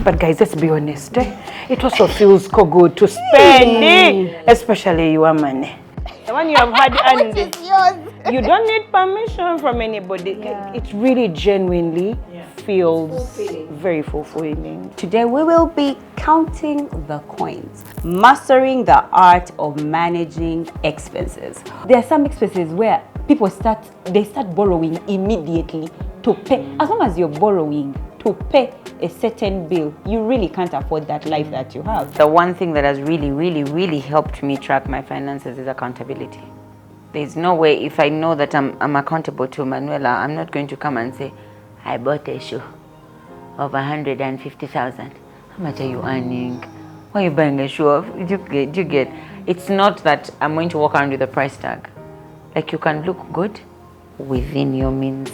But guys, let's be honest. It also feels so good to spend, especially your money. When you have had and you don't need permission from anybody. It really genuinely feels very fulfilling. Today we will be counting the coins, mastering the art of managing expenses. There are some expenses where people start borrowing immediately to pay. As long as you're borrowing to pay a certain bill, you really can't afford that life that you have. The one thing that has really helped me track my finances is accountability. There's no way, if I know that I'm accountable to Manuela, I'm not going to come and say, I bought a shoe of 150,000. How much are you earning? Why are you buying a shoe of? You get. It's not that I'm going to walk around with a price tag. Like, you can look good within your means.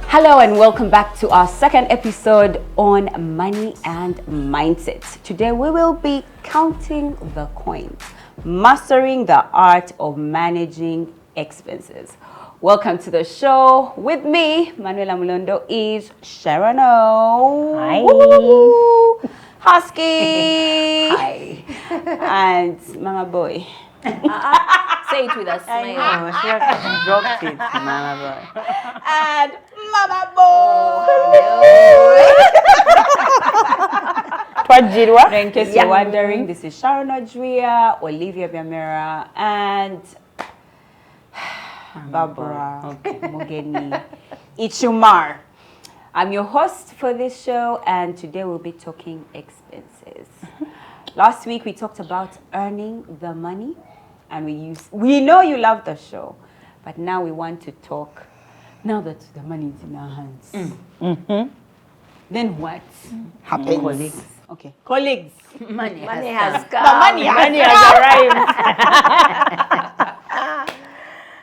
Hello and welcome back to our second episode on money and mindset. Today we will be counting the coins, mastering the art of managing expenses. Welcome to the show. With me, Manuela Mulondo, is Sharono. Hi. Woo! Husky. Hi. And Mama Boy. Say it with a smile. She actually dropped it, Mama boy. And Mama Boy. In case you're wondering, this is Sharon Adria, Olivia Biamera, and Barbara Mogeni Ichumar. I'm your host for this show, and today we'll be talking expenses. Last week we talked about earning the money, and we know you love the show, but now we want to talk. Now that the money is in our hands, then what happens? Colleagues. Okay, colleagues. Money has come. The money has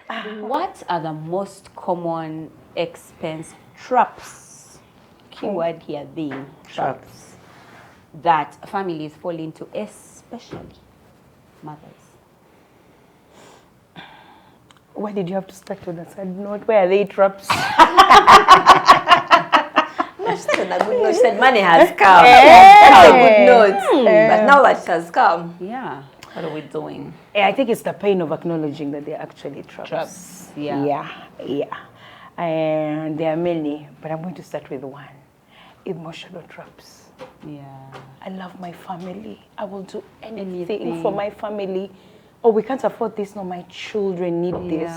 arrived. What are the most common expense traps? Keyword here being traps that families fall into, especially mothers. Why did you have to start with a sad note? Where are they traps? She said a good note. She said money has come. That's a good note. But now that it has come, Yeah. What are we doing? I think it's the pain of acknowledging that they're actually traps. Yeah. And there are many, but I'm going to start with one. Emotional traps. Yeah. I love my family. I will do anything for my family. Oh, we can't afford this. No, my children need this.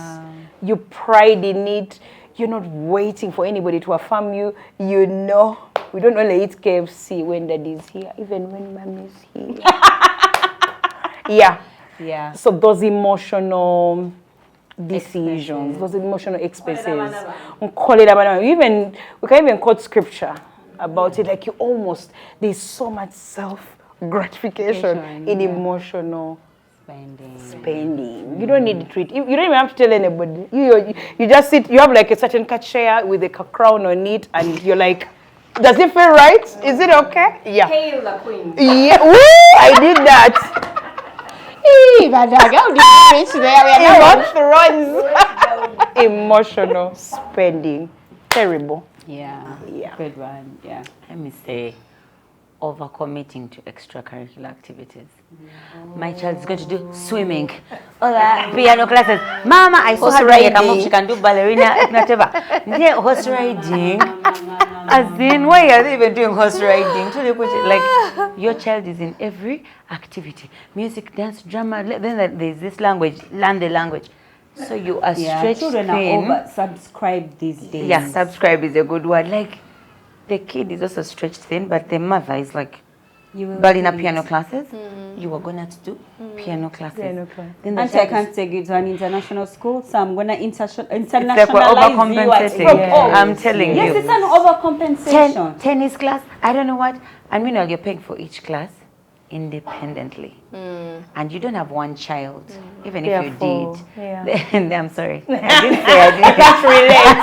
You pride in it. You're not waiting for anybody to affirm you. You know, we don't only eat KFC when daddy's here, even when mommy's here. Yeah. So those emotional decisions, those emotional expenses. We can even quote scripture about it. Like there's so much self-gratification in emotional spending. You don't need to treat. You don't even have to tell anybody. You just sit. You have like a certain chair with a crown on it, and you're like, does it feel right? Is it okay? Yeah. Hail the queen. Yeah. Woo! I did that. But how did you reach there? We are not Emotional spending. Terrible. Yeah. Good one. Yeah. Let me say, overcommitting to extracurricular activities. My child is going to do swimming, piano classes. Mama, I saw her riding. She can do ballerina, whatever. They're horse riding. As in, why are they even doing horse riding? Like, your child is in every activity: music, dance, drama. Then there's this language. Learn the language. So you are stretched children thin. are oversubscribed these days. Yeah, subscribe is a good word. Like, the kid is also stretched thin, but the mother is like, ballerina piano classes. You are going to do piano classes. Then the I can't take you to an international school, so I'm going to internationalize overcompensating. you at home. I'm telling you. Yes, it's an overcompensation. Tennis class, I don't know what. And meanwhile, you're paying for each class independently. And you don't have one child, even if you did. Then I'm sorry. I didn't say I can't relate.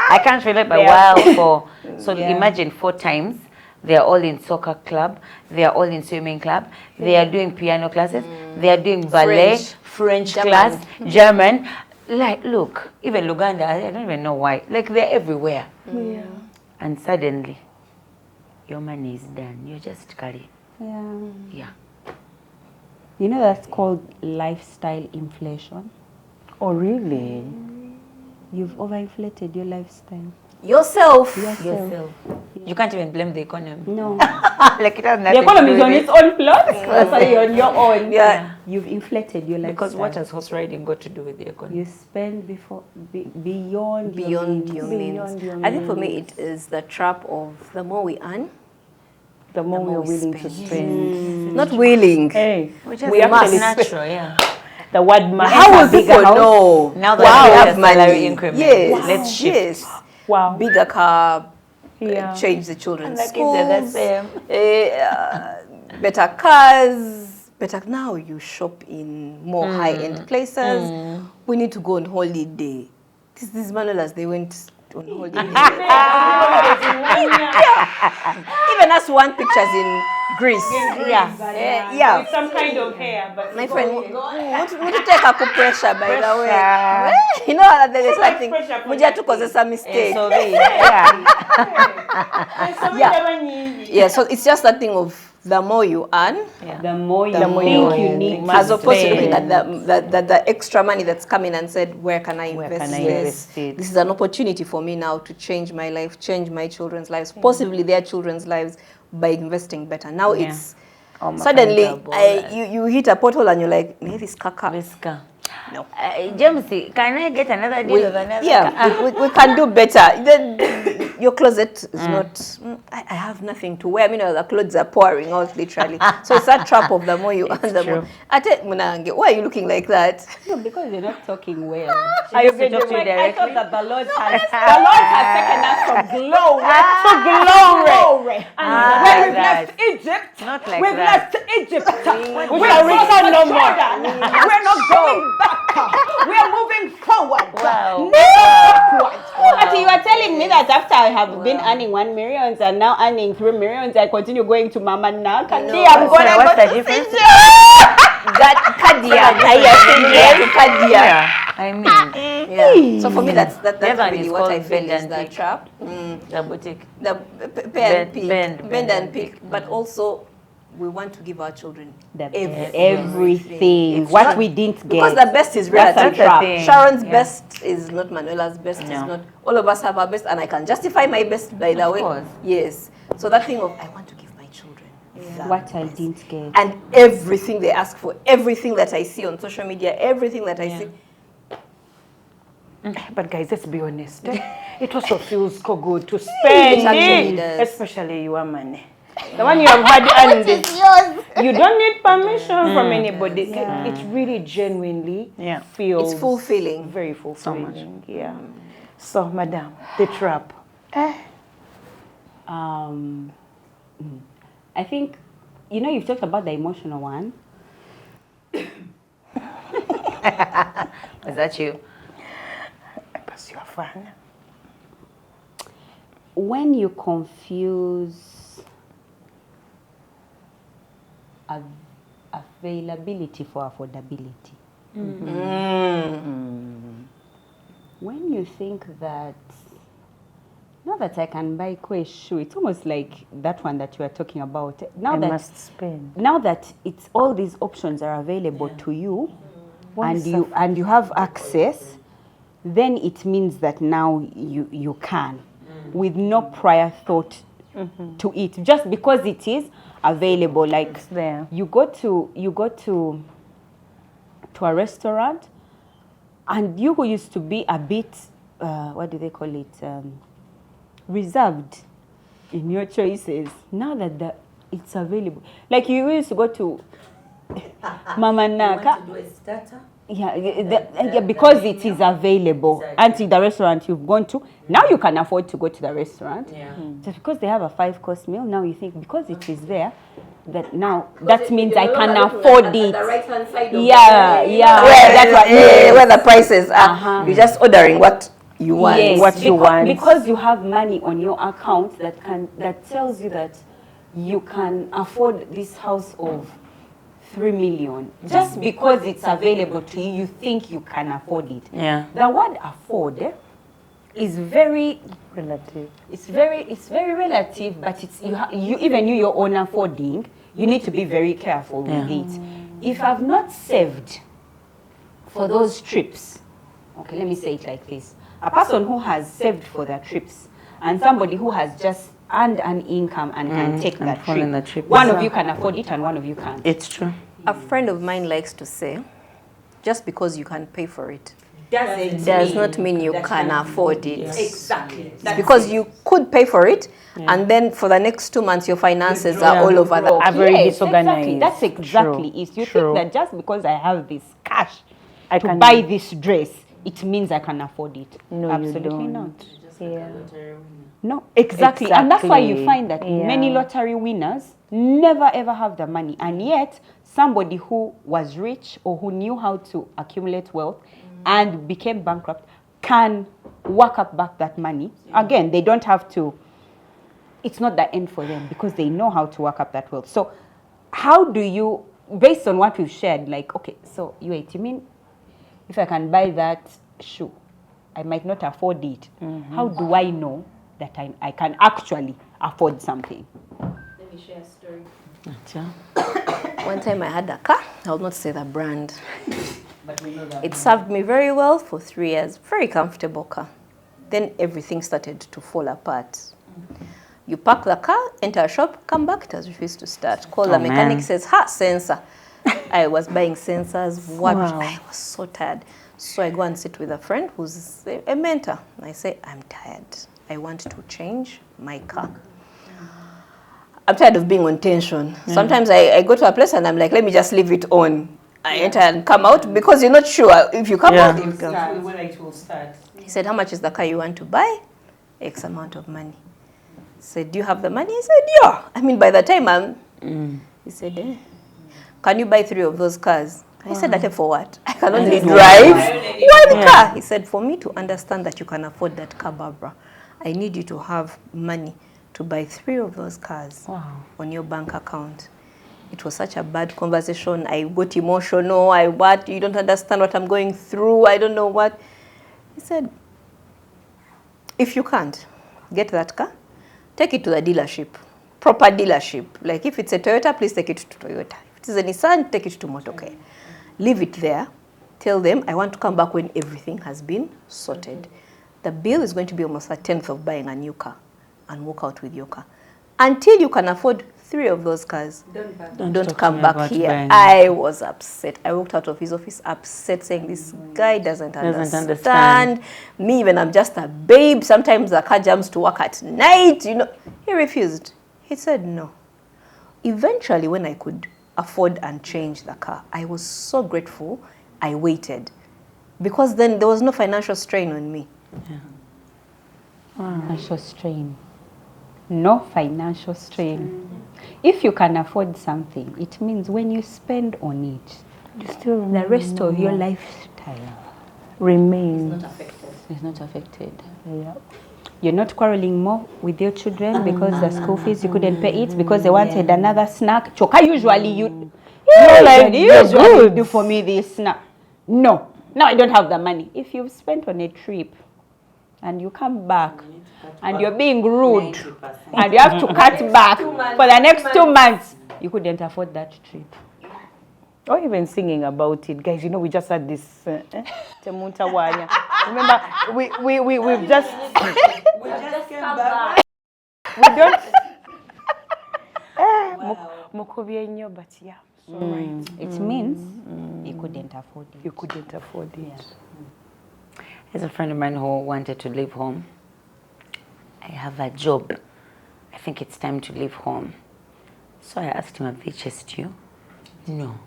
I can't relate, but wow. So imagine 4 times They are all in soccer club. They are all in swimming club. They are doing piano classes. They are doing ballet, French class, German. Like, look, even Luganda, I don't even know why. Like, they're everywhere. Yeah. And suddenly, your money is done. You're just carrying. Yeah. Yeah. You know that's called lifestyle inflation. Oh, really? You've overinflated your lifestyle. Yourself. Yourself. You can't even blame the economy. No. Like, it has The nothing economy to is do on with its own plot. So you're on your own. Yeah. You've inflated your lifestyle. Because what has horse riding got to do with the economy? You spend beyond Beyond your means. Beyond your I think for me means. it is the trap of the more we earn, The more more we're we willing to spend. spend. not willing. Hey, Which we is actually natural, yeah. the word must How will have bigger people house. know? Now that wow, we have have money. salary increment, Yes, let's shift. yes. Wow. Bigger car, Yeah. change the children's And the kids are the schools, same. better cars, better. Now you shop in more high-end places. We need to go on holiday. This is MANUELA'S, they went on holiday. Even us one pictures in Greece. Yeah. With some kind of hair, but My friend, want to take a pressure, by the way. You know that there is something. Muja tukozesa mistake. So yeah. Yeah, so it's just that thing of the more you earn, The more you more think you you earn, need as to opposed to looking spend. at the extra money that's coming and said, where can I invest can I this? invest it? This is an opportunity for me now to change my life, change my children's lives, possibly their children's lives by investing better. Now it's suddenly you hit a pothole and you're like, this kaka. Whisker. No. James, can I get another deal of another? Yeah, we can do better. Then your closet is not. I have nothing to wear. I mean, the clothes are pouring out literally. So it's that trap of the more you earn, the more. I tell Munange, why are you looking like that? No, because you're not talking well. Are you going to talk to you I directly? thought that the Lord has taken us from glory to glory. And when we've that. left Egypt, Not like we've that. left Egypt. We shall return no more. We're not going back. We are moving forward. Wow. Backward. But you are telling me that after I have been earning 1 million and now earning 3 million, I continue going to Mama now. Cadia, I'm going to What's go the to difference? That Cadia. Yeah. I mean, Yeah. So for me, that's The other one really is what I called feel bend is and the pick. trap. the boutique. The bend Bend and pick. But also, we want to give our children everything. It's What not- we didn't get. Because the best is That's a relative. trap. thing. Sharon's Yeah. best is not MANUELA'S best. Is not. All of us have our best, and I can justify my best by the way. course. Yes. So that thing of I want to give my children the What I best. didn't get. And everything they ask for, everything that I see on social media, everything that I see. But guys, let's be honest. It also feels so good to It spend actually it, does. especially your money. The one you have had and you don't need permission from anybody. It really genuinely feels It's fulfilling. very fulfilling. Yeah. So, madam, the trap. I think, you know, you've talked about the emotional one. Is that you? Because you're a fan. When you confuse availability for affordability. When you think that, now that I can buy Kwe shoe, it's almost like that one that you are talking about. Now I that must spend. now that it's all these options are available to you, and you have access, then it means that now you can, with no prior thought to it, just because it is available. Like It's there. you go to a restaurant, and you who used to be a bit what do they call it, reserved in your choices, now that it's available. Like you used to go to Mama Naka. Yeah, because it is available. Until the restaurant you've gone to, now you can afford to go to the restaurant. Just because they have a 5-course meal, now you think because it is there, that means I can afford it. The right hand side. Yeah. That's what. Where the prices are. You're just ordering what you want. Yes, What you want. because you have money on your account that tells you that you can afford this house of 3 million. Just because it's available to you, you think you can afford it. Yeah. The word afford is very Relative. it's very relative, but it's even your own affording, you need to be very careful with it. If I've not saved for those trips, okay, let me say it like this. A person who has saved for their trips and somebody who has just earned an income and can take that trip. One of you can afford it and one of you can't. It's true. A friend of mine likes to say, just because you can pay for it does not mean you can afford it. Exactly. It's because you could pay for it, and then for the next 2 months, your finances are all over the Are very disorganized. Exactly. That's exactly True. it. You True. think that just because I have this cash I to can buy this dress, it means I can afford it. No, absolutely you not. don't. Yeah. No, exactly. And that's why you Exactly. find that Yeah. many lottery winners never ever have the money. And yet, somebody who was rich or who knew how to accumulate wealth and became bankrupt can work up back that money. Again, they don't have to, it's not the end for them because they know how to work up that wealth. So how do you, based on what we've shared, like, okay, so you mean if I can buy that shoe, I might not afford it. How do I know that I can actually afford something? Let me share a story. One time I had a car, I will not say the brand. But we know that. It served me very well for 3 years, very comfortable car. Then everything started to fall apart. You park the car, enter a shop, come back, it has refused to start. Call the mechanic, says, sensor. I was buying sensors, I was so tired. So I go and sit with a friend who's a mentor. I say, I'm tired. I want to change my car. I'm tired of being on tension. Sometimes I go to a place and I'm like, let me just leave it on. I enter and come out because you're not sure if you come out. Whether it will start. He said, how much is the car you want to buy? X amount of money. I said, do you have the money? He said, yeah. I mean, by the time he said, can you buy 3 of those cars? I said, that for what? I can only drive one car. He said, for me to understand that you can afford that car, Barbara, I need you to have money to buy 3 of those cars on your bank account. It was such a bad conversation. I got emotional. You don't understand what I'm going through. I don't know what. He said, if you can't get that car, take it to the dealership, proper dealership. Like if it's a Toyota, please take it to Toyota. If it is a Nissan, take it to Motoke. Leave it there. Tell them, I want to come back when everything has been sorted. The bill is going to be almost a 10th of buying a new car and walk out with your car. Until you can afford 3 of those cars, don't come back here. I was upset. I walked out of his office upset, saying this guy doesn't understand. Me, even I'm just a babe. Sometimes the car jams to work at night. He refused. He said no. Eventually, when I could afford and change the car, I was so grateful. I waited because then there was no financial strain on me. Financial strain. No financial strain. If you can afford something, it means when you spend on it, the rest of your lifestyle remains. is not affected. Yeah. You're not quarreling more with your children because the school fees you couldn't pay it because they wanted another snack. Choka, usually you usually do for me this snack. No, I don't have the money. If you've spent on a trip and you come back and you're being rude 90%. and you have to cut back for the next 2 months, you couldn't afford that trip. Or even singing about it. Guys, we just had this Temunta Wanya. Remember, we've just... We just came back. We don't... Mokobia, but yeah. So right. It means you couldn't afford it. You couldn't afford it. Yeah. There's a friend of mine who wanted to leave home. I have a job. I think it's time to leave home. So I asked him, have they chased you? No.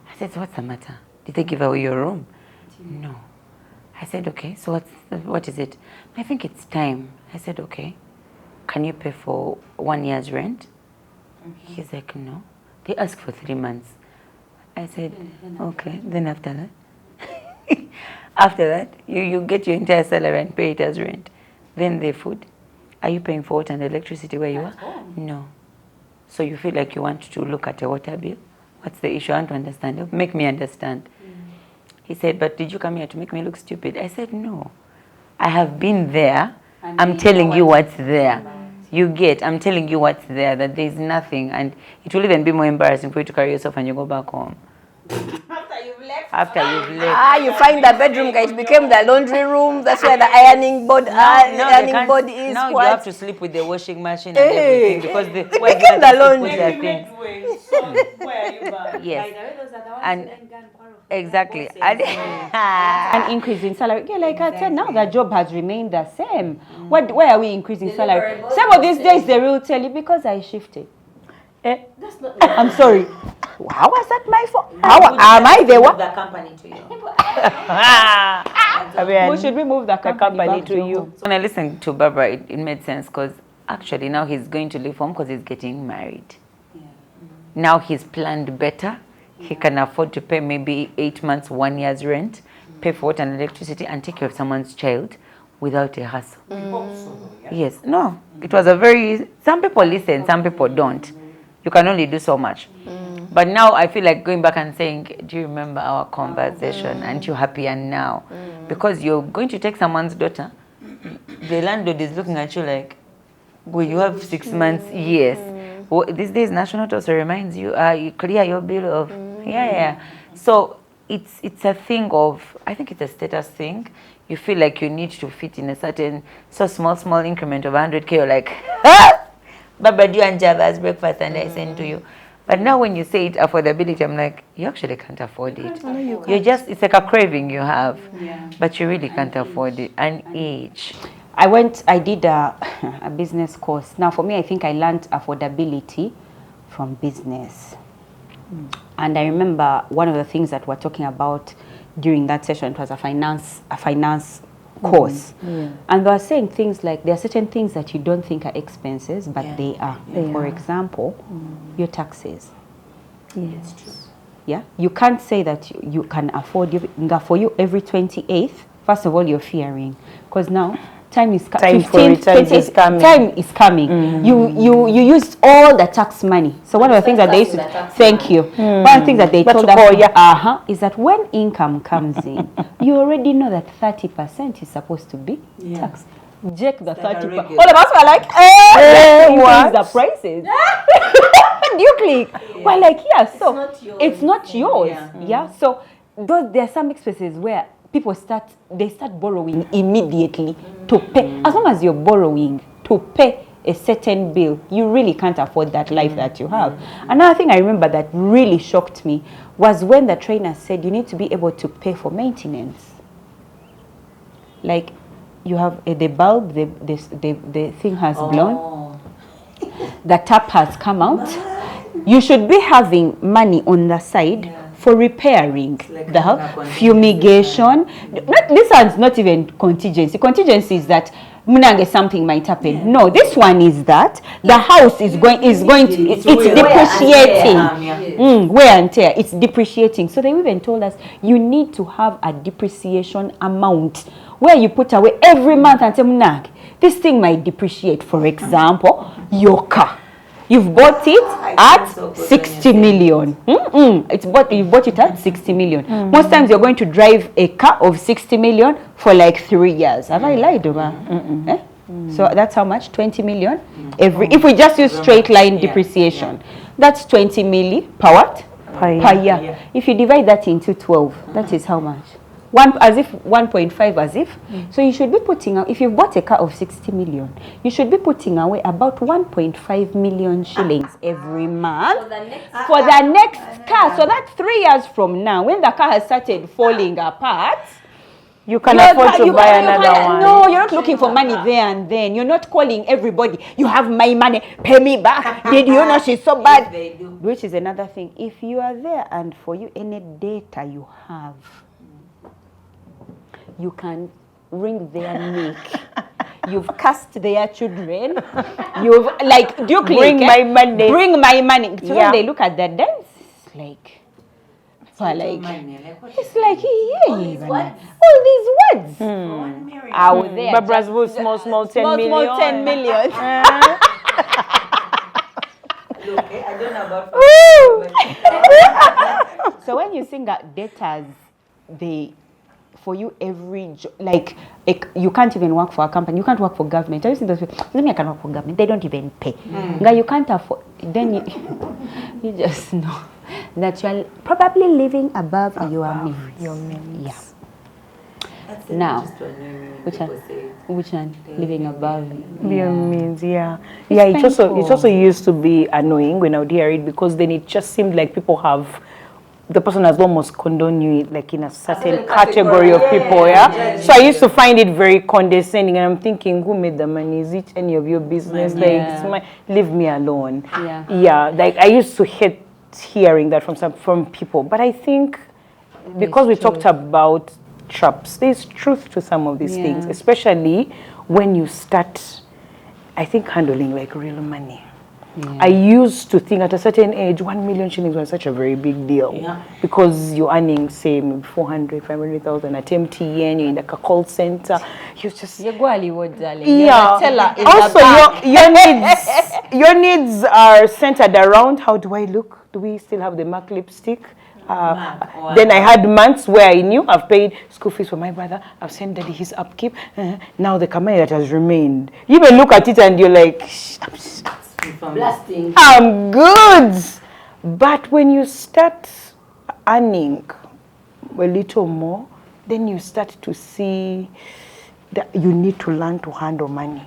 I said, so what's the matter? Did they give away your room? No. I said, okay, so what is it? I think it's time. I said, okay. Can you pay for 1 year's rent? He's like, no. They asked for 3 months. I said, okay. Then after that? After that, you get your entire salary and pay it as rent. Then the food. Are you paying for water and electricity where you are? No. So you feel like you want to look at a water bill. What's the issue? I want to understand. Make me understand. He said, but did you come here to make me look stupid? I said, no. I have been there. I'm telling you what's there. You get, I'm telling you what's there, that there's nothing. And it will even be more embarrassing for you to carry yourself and you go back home. After you've left. You find the bedroom, guys, became the laundry room. That's where the ironing board, ironing board is. Now you have to sleep with the washing machine and Hey. everything because the Became the laundry. Yes. And exactly. An increase in salary. Yeah, like I said, now the job has remained the same. Why are we increasing salary? Some of these days they will tell you because I shifted. That's not I'm sorry. How was that my fault? How am I the one? the company to you. We should remove the company to you. When I listened to Barbara, it made sense because actually now he's going to leave home because he's getting married. Now he's planned better. He can afford to pay maybe 8 months, 1 year's rent, pay for water and electricity, and take care of someone's child without a hassle. Yes. No. It was a very... Some people listen, some people don't. You can only do so much. But now I feel like going back and saying, do you remember our conversation? Aren't you happier now? Because you're going to take someone's daughter. The landlord is looking at you like, well, you have 6 months. Yes. Well, these days, National also reminds you, you clear your bill of... Yeah. So it's a thing of, I think it's a status thing. You feel like you need to fit in a certain, so small increment of 100K. You're like, Baba, do you and Java's breakfast and I send to you. But now when you say it, affordability, I'm like, you actually can't afford it. You're just, it's like a craving you have, but you really can't afford it. And age. I did a business course. Now for me, I think I learned affordability from business. And I remember one of the things that we're talking about during that session, it was a finance course. And they were saying things like, there are certain things that you don't think are expenses, but they are. For example, your taxes. Yes. Yeah, you can't say that you can afford for you every 28th. First of all, you're fearing because now time is coming. Time is coming. You used all the tax money. So one of the things that they used to thank you. One of the things that they told us is that when income comes in, you already know that 30% is supposed to be taxed. Check the 30%. All of us were like, what? The prices. Do you click? We're like, so it's not yours. So there are some expenses where people start borrowing immediately to pay. As long as you're borrowing to pay a certain bill, you really can't afford that life that you have. Another thing I remember that really shocked me was when the trainer said you need to be able to pay for maintenance. Like you have the bulb, the thing has blown, the tap has come out. You should be having money on the side for repairing the house, fumigation. This one's not even contingency. Contingency is that something might happen. No, this one is that the house is it's depreciating. Wear and tear. It's depreciating. So they even told us you need to have a depreciation amount where you put away every month and say, this thing might depreciate. For example, your car. You've bought it at 60 million. You bought it at 60 million. Most times you're going to drive a car of 60 million for like 3 years. Have I lied, Oma? So that's how much? 20 million? If we just use straight line depreciation, that's 20 milli per year. If you divide that into 12, that is how much? 1.5 as if. So you should be putting out, if you've bought a car of 60 million, you should be putting away about 1.5 million shillings every month for the next car. So that's 3 years from now, when the car has started falling apart, you can afford to buy another one. No, you're not looking for money there and then. You're not calling everybody, you have my money, pay me back. Did you know she's so bad? Which is another thing. If you are there and for you any data you have, you can ring their neck. You've cast their children. You've do you click? Bring my money. Bring my money. So when they look at that dance, it's like all these words. Out there. Barbara's will small 10 million. Small 10 million. I don't know about. So when you sing at debtors, for you every like you can't even work for a company, you can't work for government. I think those people, I can work for government, they don't even pay. You can't afford, then you just know that you're probably living above your means. Yeah. Now, which one? Living above your means, yeah. It also used to be annoying when I would hear it, because then it just seemed like the person has almost condoned you like in a certain category of people, yeah. So I used to find it very condescending, and I'm thinking, who made the money? Is it any of your business? Leave me alone. Yeah. Like I used to hate hearing that from people, but I think because we talked about traps, there's truth to some of these things, especially when you start, I think, handling like real money. I used to think at a certain age 1 million shillings was such a very big deal, because you're earning, say, 400, 500,000 at MTN, you're in like a call center, you're just Also, your needs are centered around, how do I look? Do we still have the MAC lipstick? Then I had months where I knew I've paid school fees for my brother, I've sent Daddy his upkeep. Now the money that has remained, you even look at it and you're like, Blasting. I'm good. But when you start earning a little more, then you start to see that you need to learn to handle money.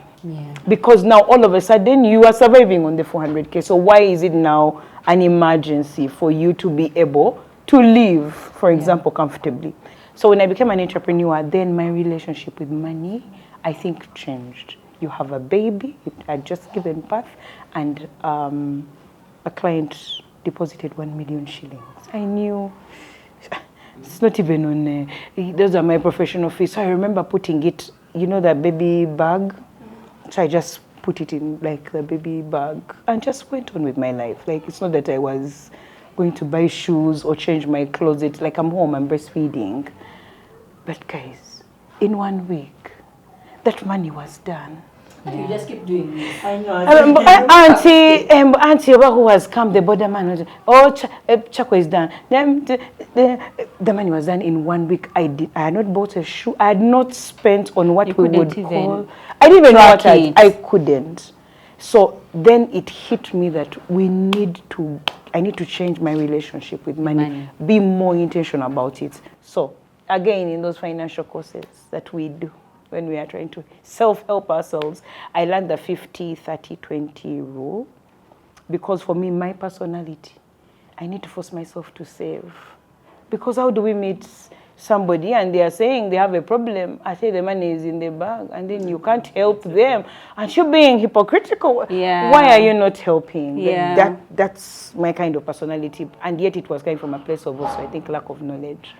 Because now all of a sudden you are surviving on the 400K. So why is it now an emergency for you to be able to live, for example, comfortably? So when I became an entrepreneur, then my relationship with money, I think, changed. You have a baby, it had just given birth, and a client deposited 1 million shillings. I knew it's not even on, those are my professional fees. So I remember putting it, that baby bag. So I just put it in like the baby bag and just went on with my life. Like, it's not that I was going to buy shoes or change my closet. Like, I'm home, I'm breastfeeding. But guys, in 1 week, that money was done. You just keep doing this. I know. Auntie who has come, the border man, Chako is done. The money was done in 1 week. I had not bought a shoe. I had not spent on what we would call. I didn't even know what I couldn't. So then it hit me that I need to change my relationship with money. Be more intentional about it. So again, in those financial courses that we do, when we are trying to self-help ourselves, I learned the 50-30-20 rule, because for me, my personality, I need to force myself to save. Because how do we meet somebody and they are saying they have a problem? I say the money is in the bag, and then you can't help them. Aren't you being hypocritical? Why are you not helping? That's my kind of personality, and yet it was coming from a place of also, I think, lack of knowledge.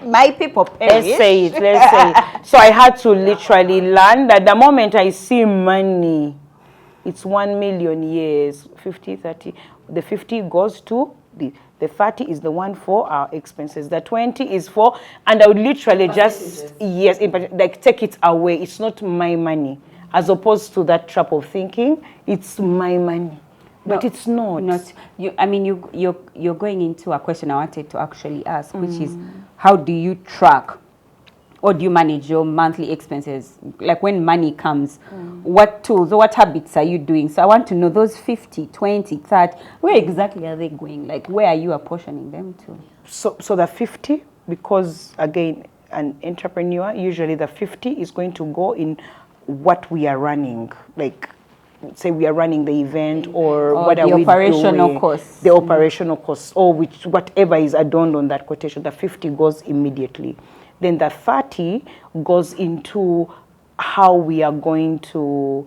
My people Let's say it. So I had to literally learn that the moment I see money, it's 1 million years, 50-30. The 50 goes to the 30 is the one for our expenses. The 20 is for, and I would literally just, like take it away. It's not my money. As opposed to that trap of thinking, it's my money. But it's not. You're going into a question I wanted to actually ask, which is, how do you track or do you manage your monthly expenses? Like when money comes, what tools or what habits are you doing? So I want to know those 50, 20, 30, where exactly are they going? Like where are you apportioning them to? So the 50, because again, an entrepreneur, usually the 50 is going to go in what we are running. Like, say we are running the event, or what are we doing? The operational costs. The operational costs, or whatever is adorned on that quotation, the 50 goes immediately. Then the 30 goes into how we are going to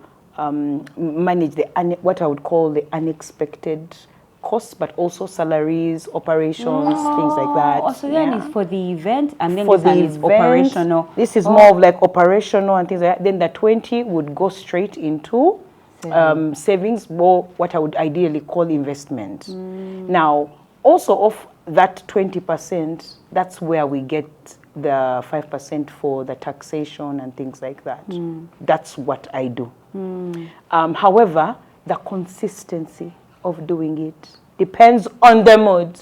manage what I would call the unexpected costs, but also salaries, operations, things like that. So then it's for the event, and then for this one is operational. This is more of like operational and things like that. Then the 20 would go straight into savings, or what I would ideally call investment. Now, also of that 20%, that's where we get the 5% for the taxation and things like that. That's what I do. However, the consistency of doing it. Depends on the mood,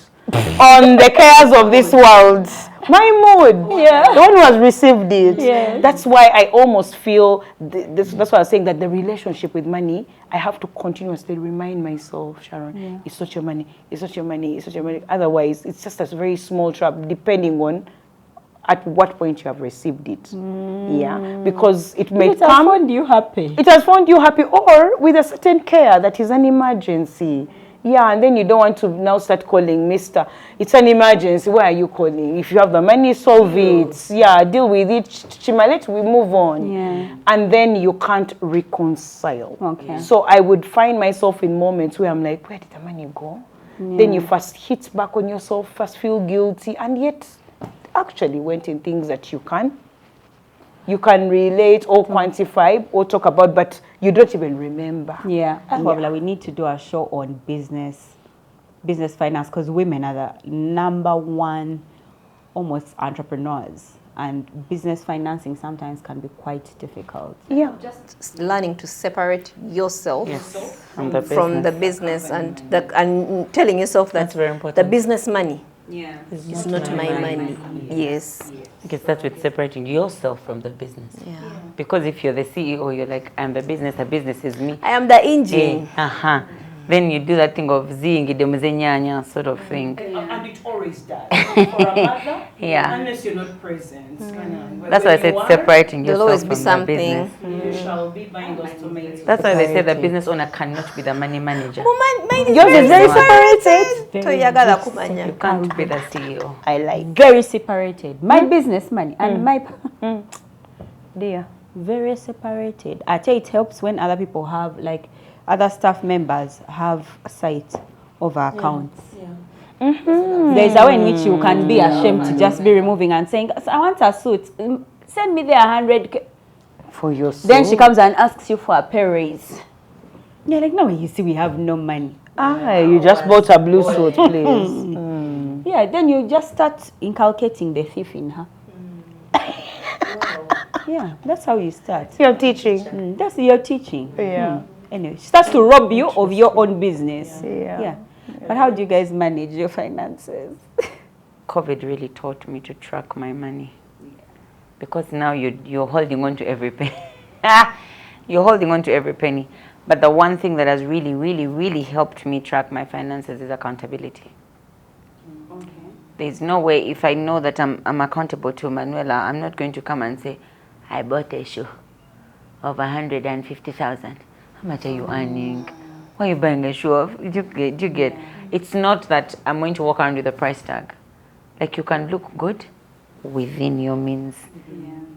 on the cares of this world. My mood, the one who has received it. That's why I almost feel, that's why I was saying that the relationship with money, I have to continuously remind myself, Sharon, it's not your money, it's not your money, it's not your money. Otherwise, it's just a very small trap, depending on at what point you have received it. Yeah, because it may It has found you happy. It has found you happy, or with a certain care that is an emergency. Yeah, and then you don't want to now start calling Mr. It's an emergency. Why are you calling? If you have the money, solve it. Yeah, deal with it. Chima, let we move on. Yeah. And then you can't reconcile. Okay. So I would find myself in moments where I'm like, where did the money go? Then you first hit back on yourself, first feel guilty, and yet actually went in things that you can relate or quantify or talk about, but you don't even remember. Yeah, that's why we need to do a show on business finance, because women are the #1 almost entrepreneurs, and business financing sometimes can be quite difficult. Yeah. Just learning to separate yourself From the from the business, and telling yourself that That's very important. the business money Yeah. is not my money. Yes. It starts with separating yourself from the business. Yeah. Because if you're the CEO, you're like, I'm the business is me. I am the engine. Then you do that thing of zingi sort of thing. And it always does. For a mother, Yeah. unless you're not present. That's why I said separating There'll yourself always from be the something. business. You shall be buying those tomatoes. That's why they say the business owner cannot be the money manager. Yours is very separated. Toyagala kumanya. You can't be the CEO. I like. Very separated. My business money and my Dear. very separated. I tell you, it helps when other people have, like, other staff members have sight over accounts. There's a way in which you can be ashamed to just be removing and saying, I want a suit. Send me there 100. For yourself. Then she comes and asks you for a pay raise. You're like, no, you see, we have no money. You just bought a blue suit, please. Yeah, then you just start inculcating the thief in her. Yeah, that's how you start. You're teaching. That's your teaching. Yeah. Anyway, she starts to rob you of your own business. Yeah. But how do you guys manage your finances? COVID really taught me to track my money. Because now you're holding on to every penny. You're holding on to every penny. But the one thing that has really, really, really helped me track my finances is accountability. There's no way, if I know that I'm accountable to Manuela, I'm not going to come and say, I bought a shoe of 150,000. How much are you earning? Why are you buying a shoe of? Do you get? It's not that I'm going to walk around with a price tag. Like, you can look good within your means.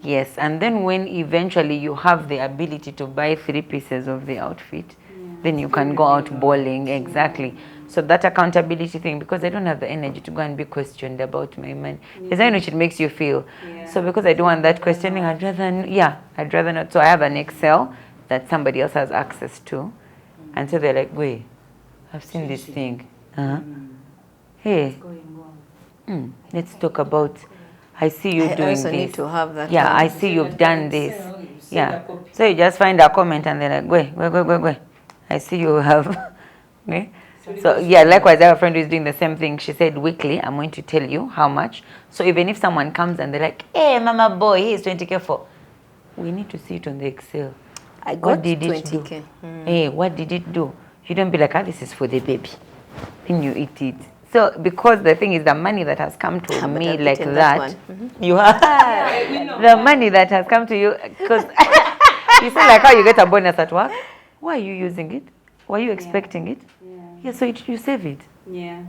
Yes, and then when eventually you have the ability to buy 3 pieces of the outfit, then you can go out bowling. Exactly. So that accountability thing, because I don't have the energy to go and be questioned about my money. Is that which it makes you feel? So because I don't want that questioning, I'd rather not. So I have an Excel that somebody else has access to. And so they're like, wait, I've seen this thing. Hey, let's talk about, I see you doing also this. need to have that. Yeah, I see you've done this. Yeah. So you just find a comment and they're like, wait. I see you have. Okay? So yeah, likewise, I have a friend who's doing the same thing. She said, weekly, I'm going to tell you how much. So even if someone comes and they're like, hey, mama boy, here's 20K for, we need to see it on the Excel. I got What did it 20K. do? Hey, what did it do? You don't be like, this is for the baby. Then you eat it. So because the thing is, the money that has come to me I've like eaten that, one. you have the money that has come to you, because you see like how you get a bonus at work. Why are you using it? Were you expecting it? Yeah, so you save it. Yeah.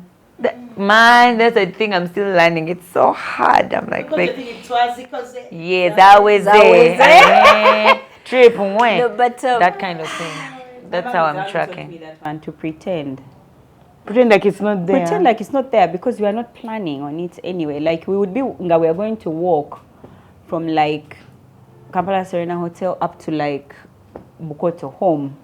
Man, that's a thing I'm still learning. It's so hard. I'm like, yes, always there. Trip when No, but that kind of thing. That's how I'm tracking. And to pretend. Pretend like it's not there. Pretend like it's not there because we are not planning on it anyway. Like we are going to walk from like Kampala Serena Hotel up to like Bukoto home.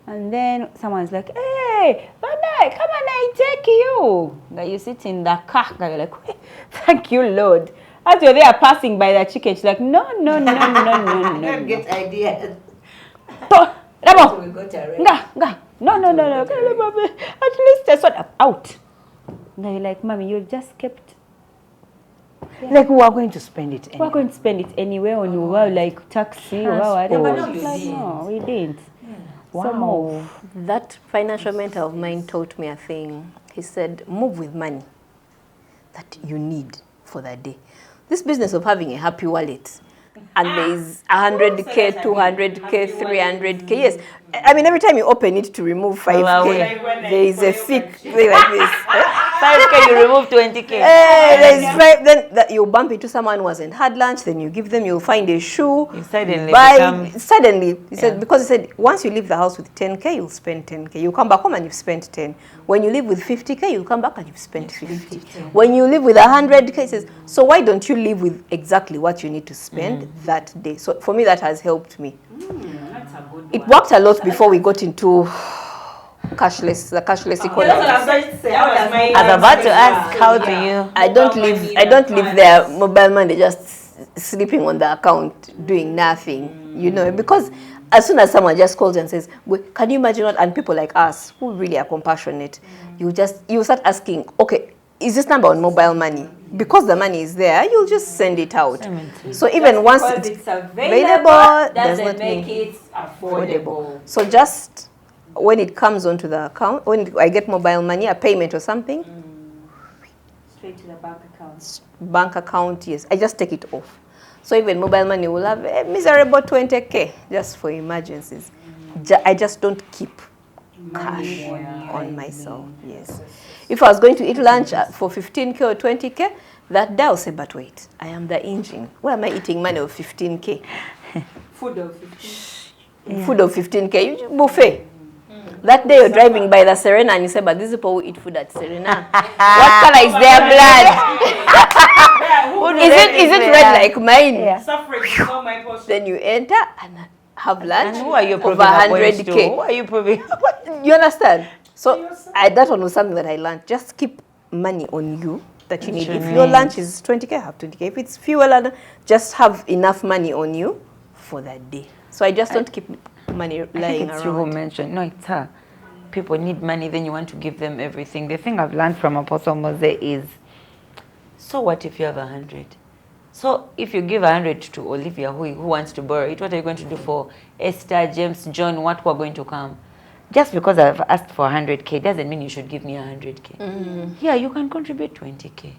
And then someone's like, hey, Baddie, come on, I take you. That you sit in the car, you're like, thank you, Lord. As you're there passing by the chicken, she's like, no. Get ideas. Rabo, We got a No. At least that's what I'm out. Now you're like, mommy, you just kept. Yeah. Like we are going to spend it anywhere. We're going to spend it anywhere on your like taxi or whatever. Like, no, we didn't. Yeah. Wow. So move. That financial mentor of mine taught me a thing. He said, move with money that you need for that day. This business of having a happy wallet, and there is 100K, 200K, 300K. Yes, I mean every time you open it to remove 5K, there is a thick thing like this. 5K, you remove 20K. There is 5. Then you bump into someone who hasn't had lunch. Then you give them. You'll find a shoe. You suddenly suddenly. He said, because he said once you leave the house with 10K, you'll spend 10K. You come back home and you've spent 10. When you live with 50K, you'll come back and you've spent 50. When you live with 100K, he says, so why don't you live with exactly what you need to spend that day? So for me, that has helped me. That's a good one. It worked a lot before we got into the cashless economy. I was about to ask, how do you? I don't live there. Mobile money just sleeping on the account, doing nothing. You know, because as soon as someone just calls and says, "Can you imagine what?" and people like us who really are compassionate, you start asking, "Okay, is this number on mobile money?" Because the money is there, you'll just send it out. So even once it's available, does not make mean it affordable. So just when it comes onto the account, when I get mobile money, a payment or something, straight to the bank account. Bank account, yes, I just take it off. So even mobile money will have a miserable 20K just for emergencies. I just don't keep cash on myself. Yes. If I was going to eat lunch for 15K or 20K, that day I'll say, but wait, I am the engine. Where am I eating money of 15K? Food of 15K. Yeah. Food of 15K, buffet. That day you're driving by the Serena and you say, but these people who eat food at Serena, what color is their blood? Is it red like mine? Yeah. Suffering is not my portion. Then you enter and have lunch. And who are you over proving 100K? Who are you proving? You understand? So that one was something that I learned. Just keep money on you that you need. If your lunch is 20K, have 20K. If it's fuel, just have enough money on you for that day. So I just don't keep money lying It's you who around. mentioned. No, it's her. People need money, then you want to give them everything. The thing I've learned from Apostle Mose is, so what if you have 100? So if you give 100 to Olivia, who wants to borrow it, what are you going to do for Esther, James, John, what who are going to come? Just because I've asked for 100K doesn't mean you should give me 100K. Yeah, you can contribute 20K.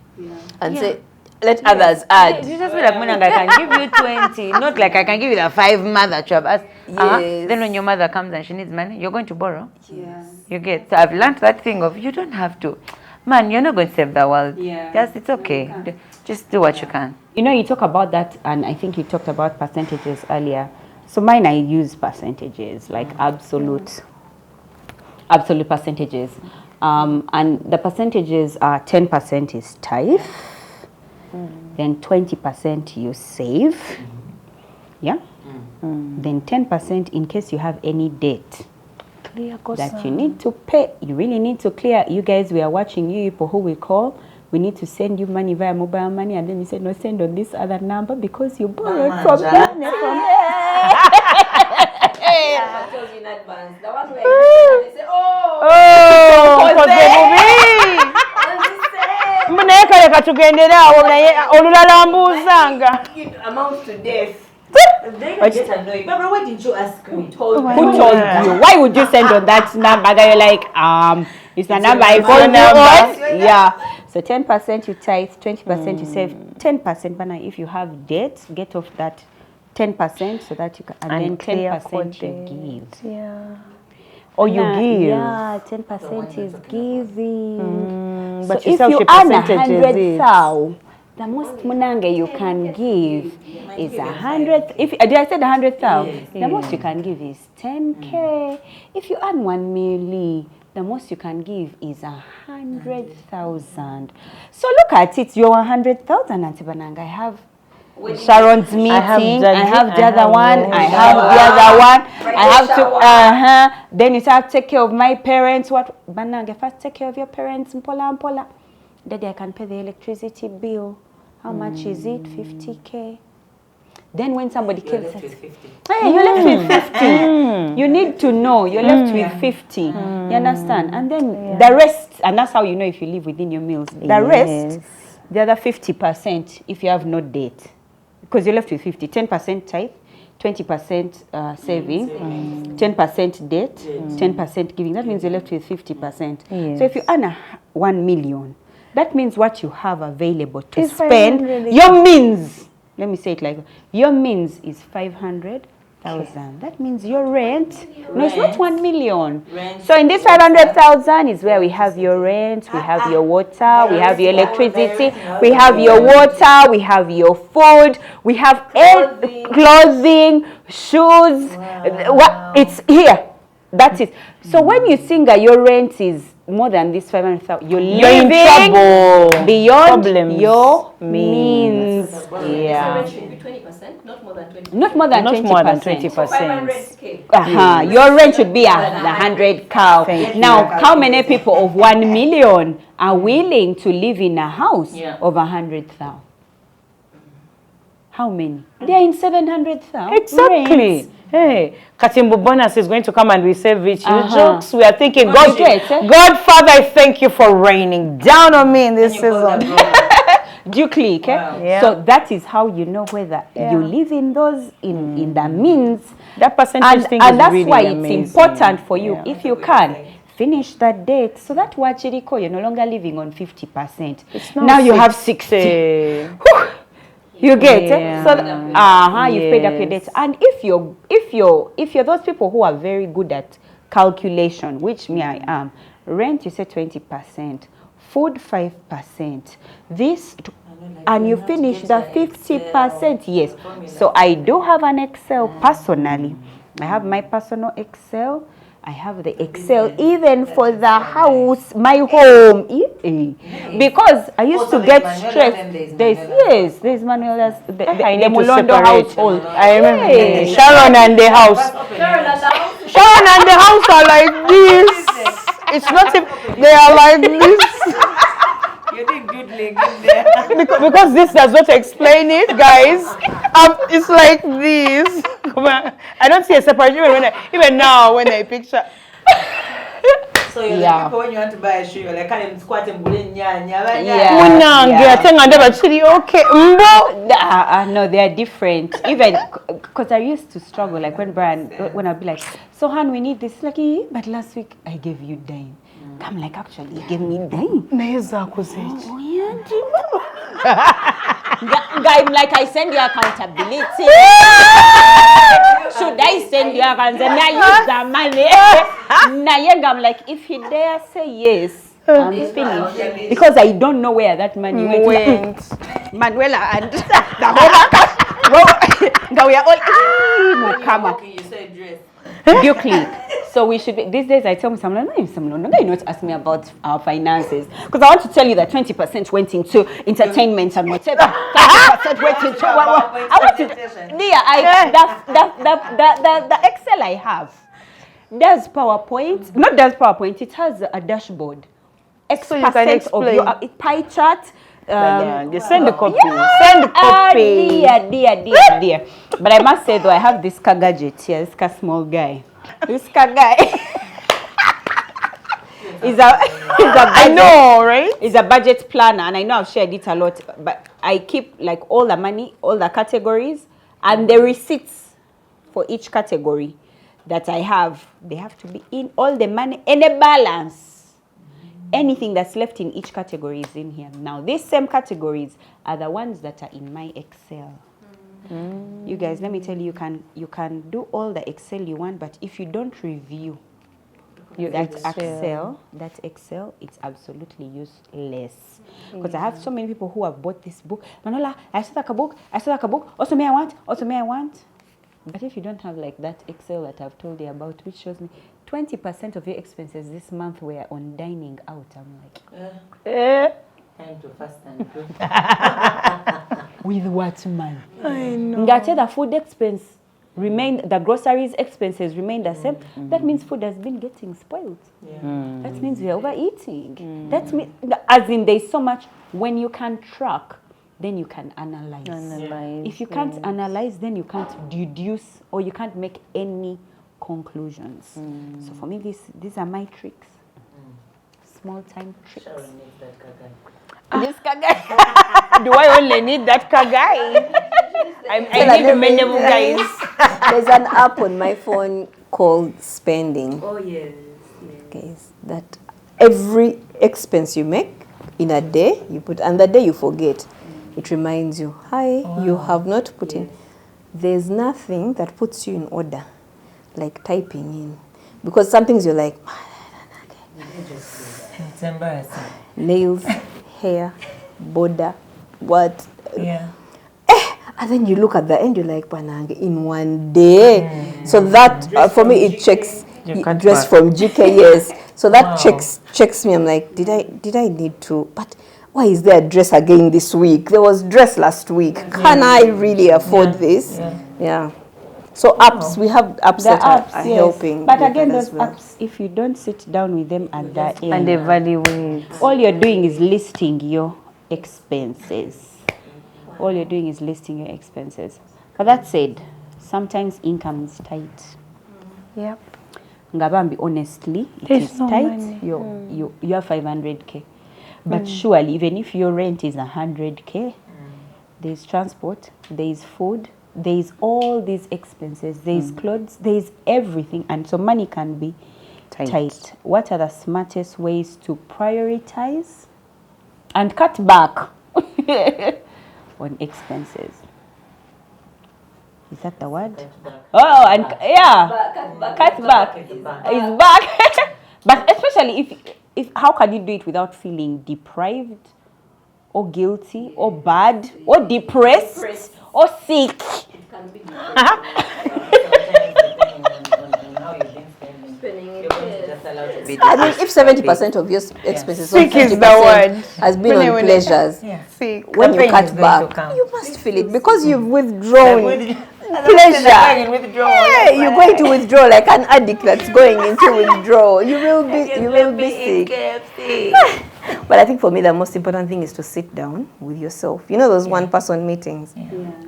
And say, let others add. You just be like, Munanga, I can give you 20. Not like I can give you the 5 mother to have asked. Yes. Then when your mother comes and she needs money, you're going to borrow. Yes. You get. So I've learned that thing of you don't have to. Man, you're not going to save the world. Yeah. Just, it's okay. Just do what you can. You know, you talk about that, and I think you talked about percentages earlier. So mine, I use percentages, like absolute percentages. And the percentages are 10% is tithe, then 20% you save, yeah? Then 10% in case you have any debt that you need to pay. You really need to clear. You guys, we are watching you people who we call. We need to send you money via mobile money, and then you say, no, send on this other number because you borrowed from them. I told you in advance. The one where you say, amount to death. They get annoyed. Barbara, why didn't you ask me? Who told you? Why would you send on that number? That you're like, it's the number I called you on. Yeah. So 10% you tithe, 20% you save, 10%. But if you have debt, get off that 10% so that you can, and then 10% you give. Yeah. Or you give. Yeah, 10% is giving. But so you if you earn 100,000, the most munange you can give is 100. If did I say 100,000? The most you can give is 10K. If you earn 1 million, the most you can give is 100,000. So look at it. You're 100,000 and Bananga. I have Sharon's meeting. I have the other one. I have the other one. I have to. Then you start to take care of my parents. What Bananga? First take care of your parents. Mpola. Daddy, I can pay the electricity bill. How much is it? 50K. Then when somebody You're came, left says, with 50. hey, you're left with 50. You need to know you're left with 50. You understand? And then the rest, and that's how you know if you live within your meals. The rest, the other 50%, if you have no debt, because you're left with 50, 10% tithe, 20% saving, 10% debt, 10% giving. That means you're left with 50%. So if you earn 1 million, that means what you have available to spend, your means. Let me say it like, your means is 500,000. That means your rent. No, it's not 1 million. So in this 500,000 is where we have your rent, we have your water, we have your electricity, we have your water, we have your food, we have clothing, shoes. It's here. That's it. So when you think that your rent is more than this 500,000, you're living beyond your means. Yeah. Should be 20%, not more than 20%. Not more than 20%. 500K. Your rent should be 100K. Now, how many people of 1 million are willing to live in a house of 100,000? How many? They are in 700,000. Exactly. Rents. Hey, Katimbo bonus is going to come and receive rich. You jokes. We are thinking, God, Father, I thank you for raining down on me in this season. Do you click? Yeah. So that is how you know whether you live in those in the means. That percentage thing and is that's really why amazing. it's important for you if you can finish that date. So that Wachiriko, you're no longer living on 50%. Now you have 60. You get it? So you've paid up your debt. And if you're those people who are very good at calculation, which me I am, rent you say 20%, food 5%, this and you finish the 50%. Yes. So I do have an Excel personally. I have my personal Excel. I have the Excel even for the house, my home. Because I used to get stressed. There's Manuela's, the Mulondo household. I remember Sharon and the house. Sharon and the house are like this. It's not if they are like this. You did good leg in there. Because this does not explain it, guys. It's like this. I don't see a separation even now when I picture. So you're like people when you want to buy a shoe, you're like, I'm squatting nyanya. Okay. No, they are different. Even because I used to struggle, like when I'd be like, so Han, we need this. Like, but last week I gave you dime. I'm like, actually, you gave me dime. I'm like, I send you accountability. Should I send you accountability? I use the money. I'm like, if he dare say yes, I'm finished. Because I don't know where that money went. Manuela and the whole we are all You said dress. you click. So we should be, these days I tell me someone, you not ask me about our finances. Because I want to tell you that 20% went into entertainment and whatever. 20% went into I want to the Excel I have does PowerPoint. Not does PowerPoint, it has a dashboard. X So you can explain. of your pie chart. Send the copy. Send the copy. Dear. But I must say though, I have this car gadget here, this car small guy. This car guy is a budget, I know, right? Is a budget planner, and I know I've shared it a lot, but I keep like all the money, all the categories, and the receipts for each category that I have. They have to be in all the money and a balance. Anything that's left in each category is in here. Now, these same categories are the ones that are in my Excel. You guys, let me tell you, you can do all the Excel you want, but if you don't review that Excel, it's absolutely useless. Because I have so many people who have bought this book. Manuela, I saw that book. Also me I want. But if you don't have like that Excel that I've told you about, which shows me 20% of your expenses this month were on dining out, I'm like, Time to fast and pray. with what, man? I know. The food expense remained, the groceries expenses remain the same. That means food has been getting spoiled. That means we're overeating. That means, as in there's so much, when you can track then you can analyze. Analyze. If you can't analyze, then you can't deduce or you can't make any conclusions. So for me, these are my tricks. Small time tricks. This guy. Do I only need that guy? I need many guys. There's an app on my phone called Spending. Oh, yes. Guys, that every expense you make in a day, you put, and the day you forget, it reminds you, hi, you have not put in. There's nothing that puts you in order, like typing in. Because some things you're like, It's embarrassing. nails, hair, border, what? Yeah. And then you look at the end, you're like, Panang, in one day. So that, for me, it checks dress from GK, yes. So that checks me. I'm like, did I need to? But why is there a dress again this week? There was dress last week. Can I really afford this? Yeah. So apps, we have apps that are helping. But again, those apps, if you don't sit down with them at the end And evaluate. all you're doing is listing your expenses. All you're doing is listing your expenses. But that said, sometimes income is tight. Yep. Ngabambi, honestly, it There's is no tight. money. You have 500k. But surely, even if your rent is 100k, there's transport, there's food, there's all these expenses, there's clothes, there's everything. And so money can be tight. What are the smartest ways to prioritize and cut back on expenses? Is that the word? Oh, and cut back. It's back. But especially if how can you do it without feeling deprived or guilty or bad or depressed or sick? I mean, if 70% of your expenses Sick is the word. has been on pleasures, Sick. when you cut back, you must feel it because you've withdrawn pleasure. Yeah, you're going to withdraw like an addict that's going into withdrawal. You will be sick. But I think for me, the most important thing is to sit down with yourself. You know those one-person meetings?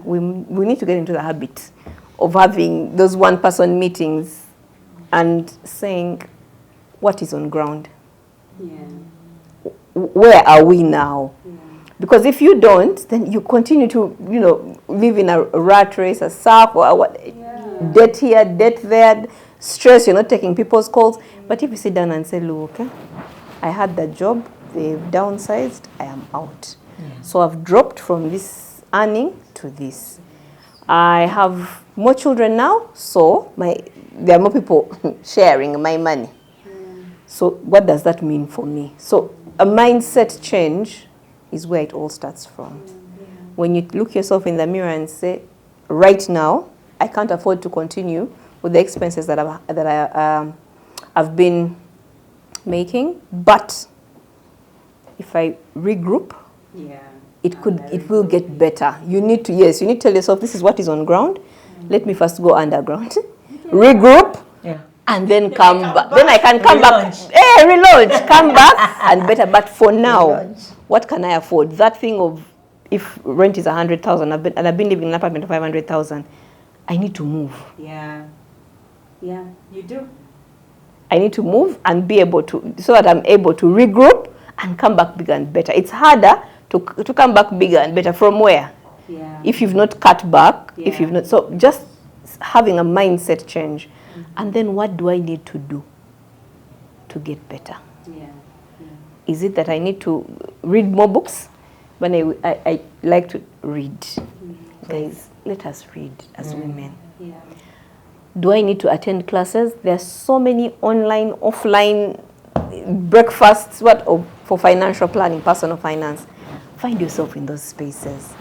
We need to get into the habit of having those one-person meetings and saying, what is on ground? Where are we now? Because if you don't, then you continue to, live in a rat race, a circle, or what, debt here, debt there, stress, you're not taking people's calls. But if you sit down and say, look, okay, I had that job, they've downsized, I am out. So I've dropped from this earning to this. I have more children now, so there are more people sharing my money. So what does that mean for me? So a mindset change is where it all starts from. When you look yourself in the mirror and say, right now, I can't afford to continue with the expenses that I've been making, but if I regroup, it will get better. You need to tell yourself, this is what is on ground. Let me first go underground, regroup, and then come back. Then I can come back, relaunch, come back, and better. But for now, what can I afford? That thing of, if rent is 100,000, I've been living in an apartment of 500,000, I need to move. Yeah, you do. I need to move and be able to, so that I'm able to regroup and come back bigger and better. It's harder to come back bigger and better from where? If you've not cut back, if you've not, so just having a mindset change. And then what do I need to do to get better? Is it that I need to read more books? When I like to read. Guys, let us read as women. Do I need to attend classes? There are so many online, offline breakfasts for financial planning, personal finance. Find yourself in those spaces.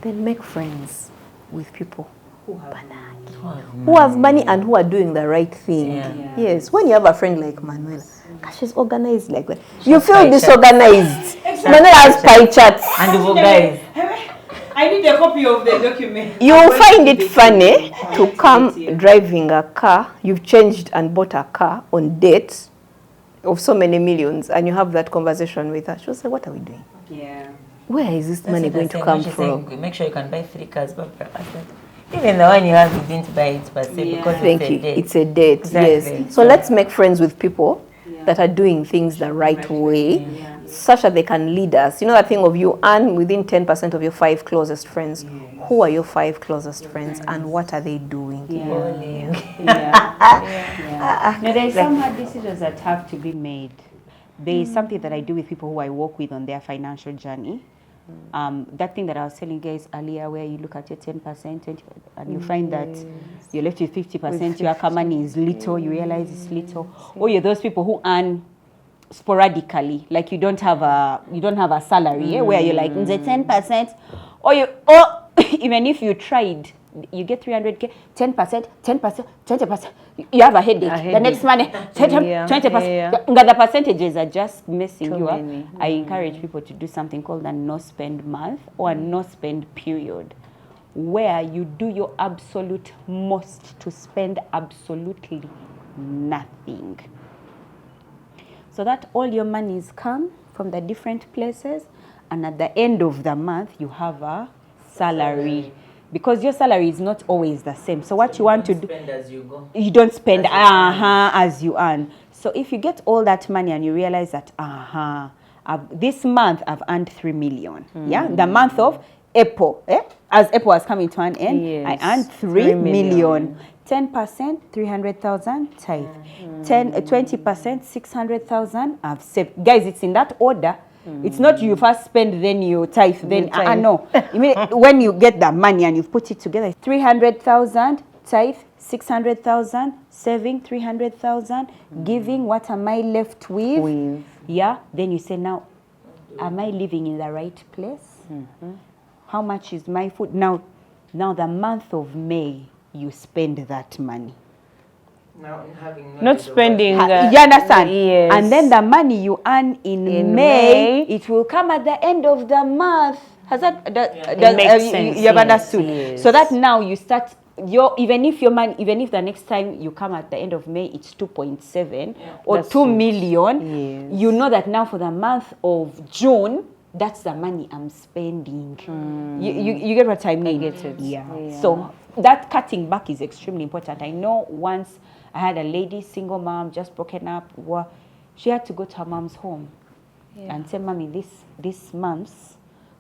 Then make friends with people who have money and who are doing the right thing. Yes, when you have a friend like Manuela, she's organized like that. You feel disorganized. Manuela has pie charts. And guys, I need a copy of the document. You will find it funny to come driving a car. You've changed and bought a car on debt of so many millions, and you have that conversation with her. She'll say, what are we doing? where is this money going to come from? Make sure you can buy 3 cars. Even the one you have, you didn't buy it per se because it's a debt. Exactly. Yes. So let's make friends with people that are doing things the right way, such that they can lead us. You know that thing of you earn within 10% of your 5 closest friends. Who are your 5 closest friends and what are they doing? Now there's some hard decisions that have to be made. There is something that I do with people who I work with on their financial journey. That thing that I was telling you guys earlier, where you look at your 10%, 20%, and you find that you're left with 50%, your money is little, you realize it's little. Or you're those people who earn sporadically, like you don't have a salary, where you're like, the 10%, or even if you tried, you get 300k, 10%, 20%, you have a headache. The next money, 20%. The percentages are just messing you up. I encourage people to do something called a no-spend month or a no-spend period, where you do your absolute most to spend absolutely nothing. So that all your monies come from the different places, and at the end of the month, you have a salary. Because your salary is not always the same. So what you want to do, as you go. You don't spend as you earn. So if you get all that money and you realize that this month I've earned 3 million. The month of April, as April was coming to an end, I earned 3 million. 10%, 300,000 tithe. 20%, 600,000 I've saved. Guys, it's in that order. It's not you first spend, then you tithe, then no. When you get the money and you've put it together, 300,000 tithe, 600,000 saving, 300,000 giving. What am I left with? Yeah. Then you say, now, am I living in the right place? How much is my food? Now the month of May, you spend that money. Now, not spending. You understand? Yes. And then the money you earn in May, it will come at the end of the month. Has that makes sense. You have understood? Yes. So that now you start even if the next time you come at the end of May, it's 2.7 or 2 million. You know that now for the month of June, that's the money I'm spending. You get what I mean? I get it. Yeah. So that cutting back is extremely important. I know once I had a lady, single mom, just broken up. She had to go to her mom's home and say, Mommy, this month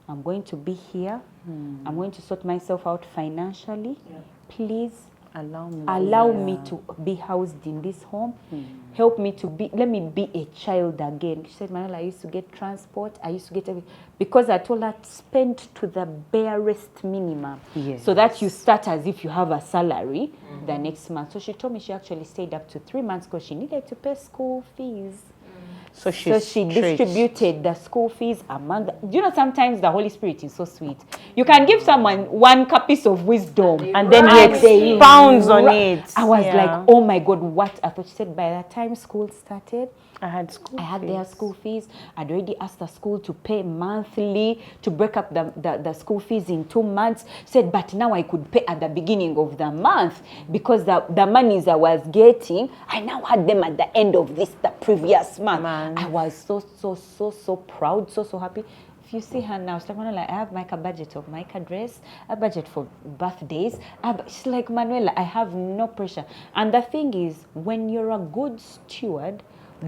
I'm going to be here. I'm going to sort myself out financially. Please allow me to be housed in this home. Help me let me be a child again. She said, Manuela, I used to get transport. I used to get everything. Because I told her, spend to the barest minimum. So that you start as if you have a salary the next month. So she told me she actually stayed up to 3 months because she needed to pay school fees. So she distributed the school fees among you know, sometimes the Holy Spirit is so sweet. You can give someone one piece of wisdom and then he expounds on it. I was like, oh my God, what? I thought. She said by the time school started, I had their school fees. I'd already asked the school to pay monthly, to break up the school fees in 2 months. She said, but now I could pay at the beginning of the month because the monies I was getting, I now had them at the end of the previous month. I was so proud, so happy. If you see her now, she's like, Manuela, I have a budget of my dress, a budget for birthdays. She's like, Manuela, I have no pressure. And the thing is, when you're a good steward,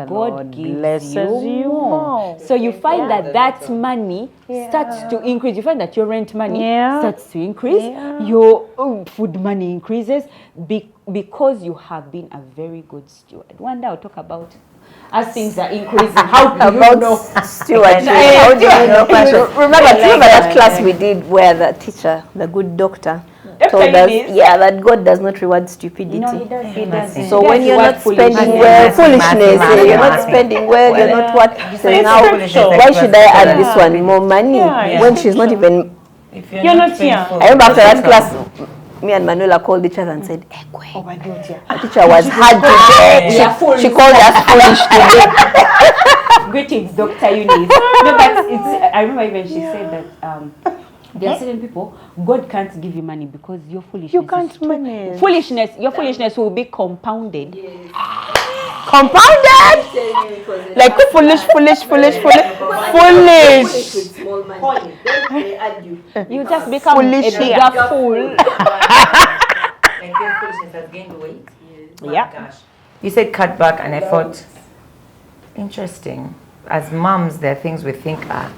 God gives you more. So you find that money starts to increase. You find that your rent money starts to increase. Your food money increases because you have been a very good steward. One day I'll talk about as things are increasing. How do you know? Stewardship. How do you know? Remember that class we did where the teacher, the good doctor, told us, that God does not reward stupidity. No, he doesn't. So when you're not spending well, foolishness, you're not spending well, you're not what? So now, why should I add this one more money when she's not even? You're not here. I remember after that class, me and Manuela called each other and said, oh my God, the teacher was hard today. She called us foolish today. Greetings, Dr. Eunice. No, but I remember even she said that There are certain people, God can't give you money because your foolishness. You can't manage. Your foolishness will be compounded. Yes. Compounded? Like foolish. Foolish with small money. Then they argue. You just become Foolish. a bigger fool. Like your foolishness has gained weight. My Yeah. gosh. You said cut back, and I thought, interesting. As moms, there are things we think are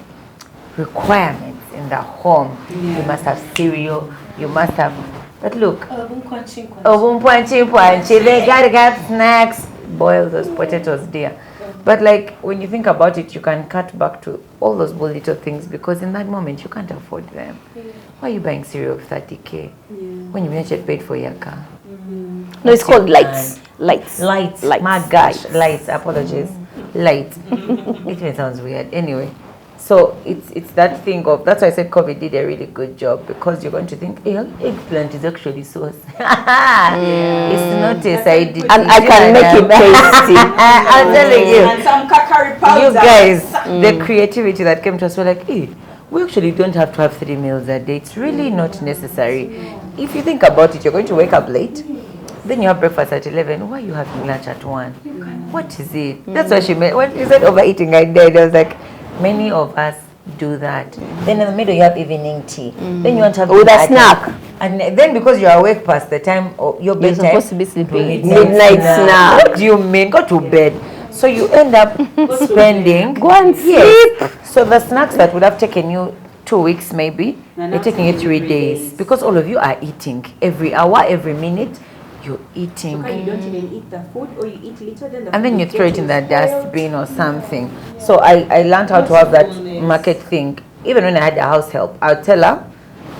requirements in the home. You must have cereal. You must have. But look, they gotta get snacks. Boil those potatoes, dear. But like when you think about it, you can cut back to all those little things because in that moment you can't afford them. Why are you buying cereal of 30K when you not yet paid for your car? No, it's called lights. Lights. My gosh, lights. Apologies. Lights. It even sounds weird. Anyway, so it's that thing of, that's why I said COVID did a really good job, because you're going to think, hey, eggplant is actually sauce. It's not a side dish. And I can make it tasty. I'm telling you. And some kakari powder. You guys, the creativity that came to us, we're like, hey, we actually don't have to have 3 meals a day. It's really not necessary. If you think about it, you're going to wake up late, then you have breakfast at 11. Why are you having lunch at 1? What is it? That's what she meant. When she said overeating, I was like, many of us do that. Then in the middle, you have evening tea. Then you want to have With a snack. And then because you're awake past the time of your bedtime, You're supposed to be sleeping. midnight snack. What do you mean? Go to bed. So you end up spending. Go and sleep. So the snacks that would have taken you 2 weeks maybe, they're taking you 3 days. Because all of you are eating. Every hour, every minute, you're eating. You don't even eat the food, or you eat little, then the And then food you is throw it in the getting spoiled. dustbin or something. So I learned how to have that market thing. Even when I had a house help, I'll tell her,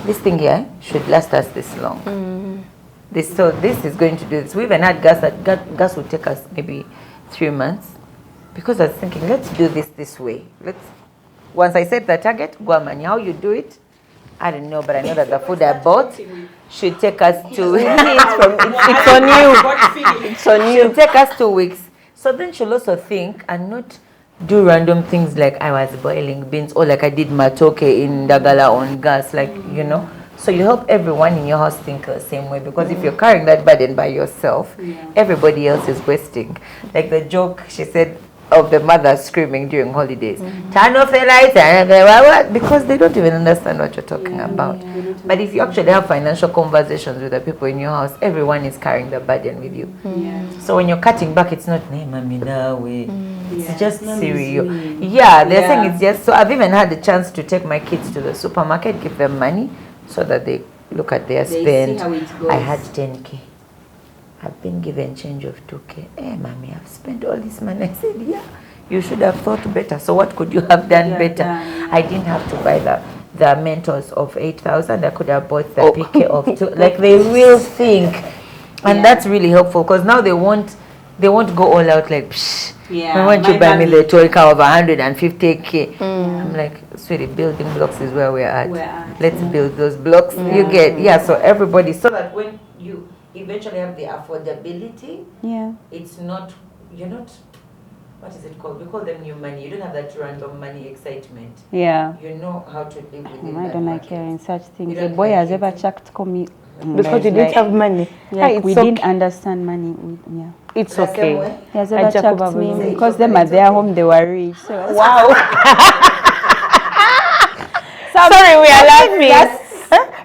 this thing here should last us this long. So this is going to do this. We even had gas would take us maybe 3 months, because I was thinking, let's do this way. Once I set the target, go on, how you do it, I don't know, but I know that the food I bought should take us to. It's on you. It's So she'll take us 2 weeks. So then she'll also think and not do random things like I was boiling beans, or like I did matoke in Dagala on gas, like, you know. So you help everyone in your house think the same way, because if you're carrying that burden by yourself, everybody else is wasting. Like the joke she said of the mother screaming during holidays, turn off the lights, because they don't even understand what you're talking about. But if you actually have financial conversations with the people in your house, everyone is carrying the burden with you. So when you're cutting back, it's not it's just cereal. Yeah, they're saying it's just. So I've even had the chance to take my kids to the supermarket, give them money so that they look at their spend. See how it goes. I had 10K. I've been given change of 2K. Hey, mommy, I've spent all this money. I said, yeah, you should have thought better. So what could you have done better? I didn't have to buy the Mentos of 8,000. I could have bought the PK of 2. Like, they will think. And that's really helpful, because now they won't go all out like, psh, why won't you buy me the toy car of 150K? I'm like, sweetie, building blocks is where we're at. Let's build those blocks. You get, so everybody, so that when you eventually have the affordability, it's not, you're not, what is it called? We call them new money. You don't have that random money excitement. Yeah. You know how to live within I that don't like market. hearing such things. You A don't boy like has it. ever chucked me. Because you didn't have money. Like we it's didn't okay. understand money. It's The same okay. way? He has I ever jack chucked over me with because them at their home they were rich. So Wow. Sorry, we are laughing.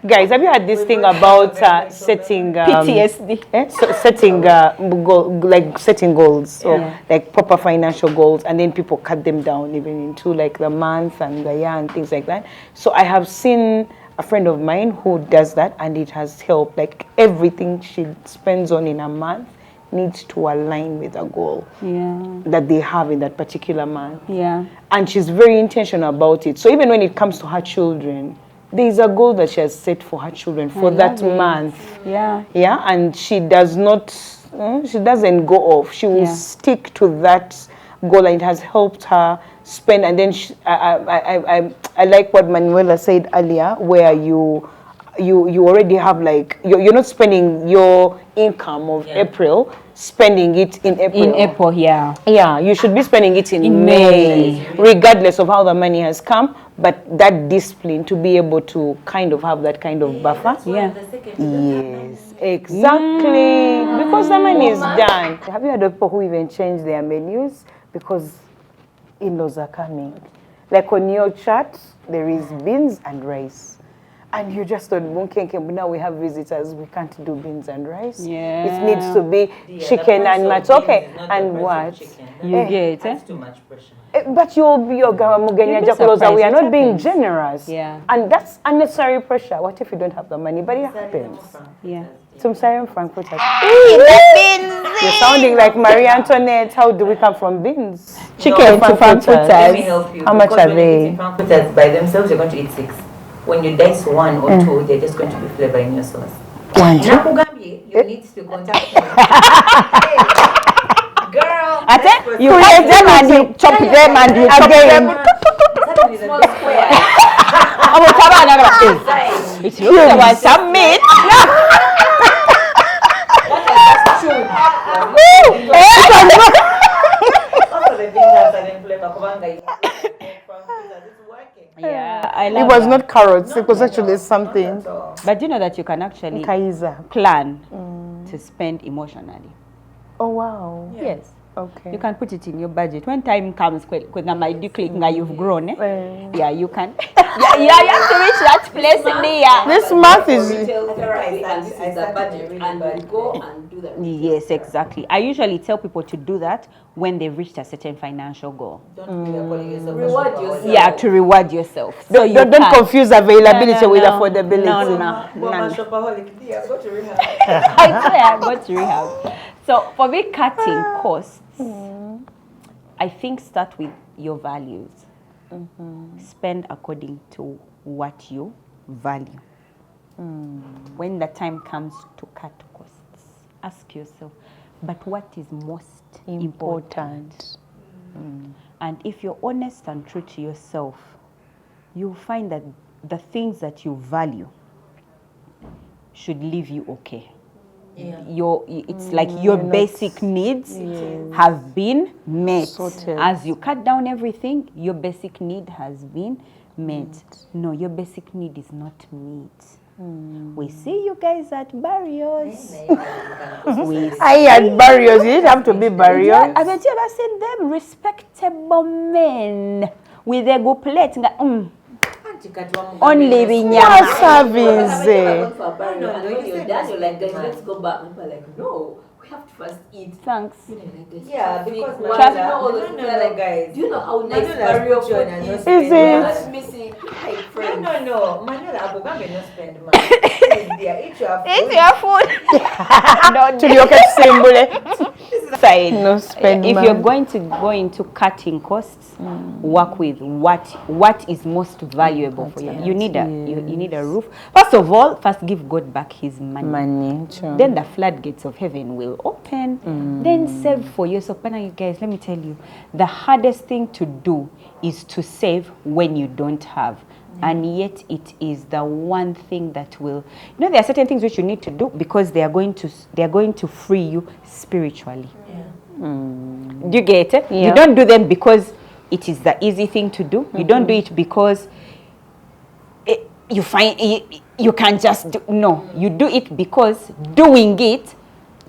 Guys, have you had this thing about setting PTSD. setting goals, so like proper financial goals, and then people cut them down even into like the month and the year and things like that. So I have seen a friend of mine who does that, and it has helped. Like everything she spends on in a month needs to align with a goal that they have in that particular month. And she's very intentional about it. So even when it comes to her children, there is a goal that she has set for her children for that month. And she does not, she doesn't go off. She will stick to that goal, and it has helped her spend. And then I like what Manuela said earlier, where you already have, like, you're not spending your income of April, spending it in April. Yeah, you should be spending it in May, regardless of how the money has come. but that discipline to be able to kind of have that kind of buffer. Yeah. Yes, exactly. Because the money is done. Have you heard of people who even change their menus because in-laws are coming? Like on your chart, there is beans and rice. And you just on Bunkenke, now we have visitors, we can't do beans and rice. Yeah. It needs to be chicken and matoke. And what? You get That's it? too much pressure. But you'll be your Mugenya be Jakoloza. surprised. We are It not being happens. generous. Yeah. And that's unnecessary pressure. What if you don't have the money? But it happens. Yeah. Some Siren Frankfurters. You're sounding like Marie Antoinette. How do we come from beans? Chicken to Let me Frankfurters. help you. How much because are when they? you're eating frankfurters by themselves, you're going to eat 6. When you dice 1 or 2, they're just going to be flavor in your sauce. Nakugambye, you need to contact me. Hey, girl, You cut them and you chop them and you chop them. small square. It's looking like some meat. Also, the beans have certain flavor. Kubanga, you have to make frankfurters. It's working. Yeah, I It love was that. not carrots. It was actually something. Not at all. But you know that you can actually Kaiser. plan to spend emotionally. Oh, wow. Yes. Okay. You can put it in your budget. When time comes, when you've grown, yeah, you can. yeah, you have to reach that place in the year. This month is... Retail therapy, I and this is the started budget, really and bad you go then. and do that. Yes, exactly. I usually tell people to do that when they've reached a certain financial goal. Don't be calling yourself Reward a shopaholic. yourself. Yeah, to reward yourself. So you Don't can. confuse availability No, with no. affordability. No, Well, no. I'm a shopaholic. Yeah, go to rehab. I swear, I got to rehab. So for me, cutting costs, I think start with your values. Spend according to what you value. When the time comes to cut costs, ask yourself, but what is most important? And if you're honest and true to yourself, you'll find that the things that you value should leave you okay. It's like your basic needs have been met. Sorted. As you cut down everything, your basic need has been met. No, your basic need is not met. We see you guys at barriers. I had barriers. It didn't have to be barriers. Yeah, I bet you ever seen them respectable men with a good plate. Only binyama. What service? You're like, guys, let's go back. And we're like, no, we have to first eat. Thanks. Yeah, because Traffic, Manula, all those no, people are like, guys. do you know how nice Manula's barrio put you on food a is? no Is spend it? money. Not missing. Hi, friends. No. Manula, Abugambe no spend money. Please, dear, eat your food. Eat your food. To your symbol. Side. No spend If money. you're going to go into cutting costs, work with what is most valuable for you. You need a roof. First of all, first give God back his money. Money. True. Then the floodgates of heaven will open. Then save for yourself. But now, you guys, let me tell you, the hardest thing to do is to save when you don't have. And yet it is the one thing that will, there are certain things which you need to do because they are going to free you spiritually. Do you get it? Yeah. You don't do them because it is the easy thing to do. You don't do it because you find you can just do. No, you do it because doing it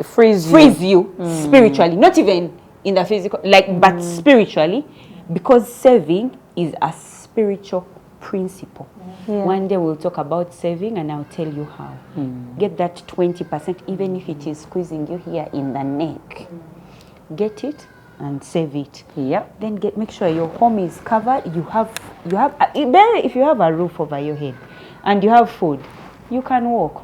frees you spiritually, not even in the physical, but spiritually, because saving is a spiritual principle. One day we'll talk about saving and I'll tell you how. Get that 20%, even if it is squeezing you here in the neck. Get it and save it. Yep. Then make sure your home is covered. If you have a roof over your head and you have food, you can walk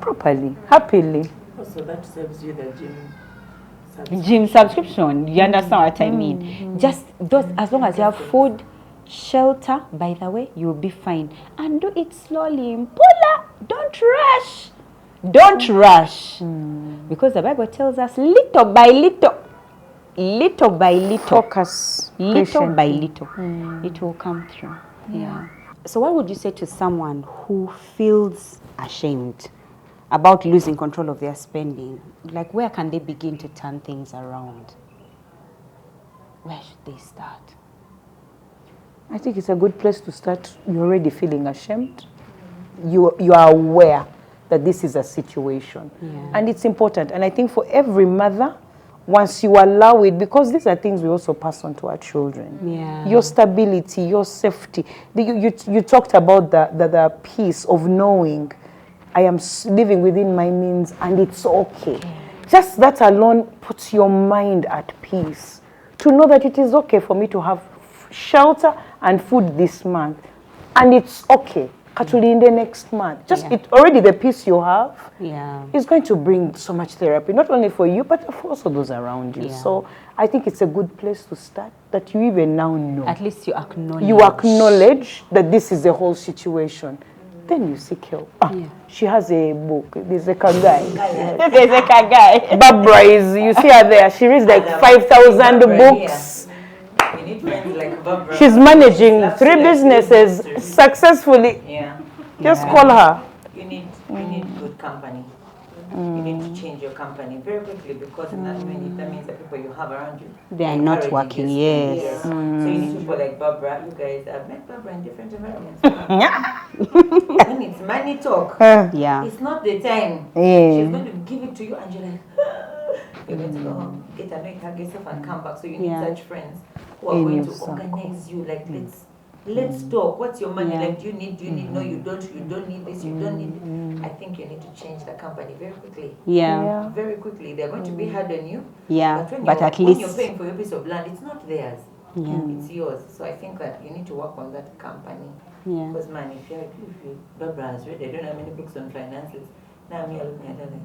Properly. Happily. Also, that saves you the gym. gym subscription. You understand what I mean? Just those, as long as you have food, shelter, by the way, you'll be fine. And do it slowly. Pula, don't rush. Don't rush. Because the Bible tells us little by little, Focus. little by little, it will come through. Yeah. So what would you say to someone who feels ashamed about losing control of their spending? Like, where can they begin to turn things around? Where should they start? I think it's a good place to start. You're already feeling ashamed. You are aware that this is a situation. And it's important. And I think for every mother, once you allow it, because these are things we also pass on to our children. Your stability, your safety. You talked about the peace of knowing I am living within my means and it's okay. Just that alone puts your mind at peace. To know that it is okay for me to have shelter and food this month. And it's okay. Katulinde next month. Just it already the peace you have is going to bring so much therapy, not only for you, but for also those around you. So I think it's a good place to start, that you even now know. At least you acknowledge. You acknowledge that this is the whole situation. Then you seek help. She has a book. There's a Kagai. There's a Kagai. Barbara is, you see her there. She reads like 5,000 books. We need friends like Barbara. She's managing 3 businesses successfully. Just call her. You need good company. You need to change your company very quickly, because that means the people you have around you, they are not working. So you need people like Barbara. You guys, I've met Barbara in different environments. When it's money talk, it's not the time. She's going to give it to you and you're like, you're going to go home, get annoyed, hug yourself and come back. So you need such friends who are going to organize you, like, let's talk. What's your money like? Do you need? No, you don't need this, you don't need it. I think you need to change the company very quickly. Very quickly. They're going to be hard on you. But at least when you're paying for your piece of land, it's not theirs. It's yours. So I think that you need to work on that company. Because man, if you Barbara has read, I don't know how many books on finances. Now me looking at her like,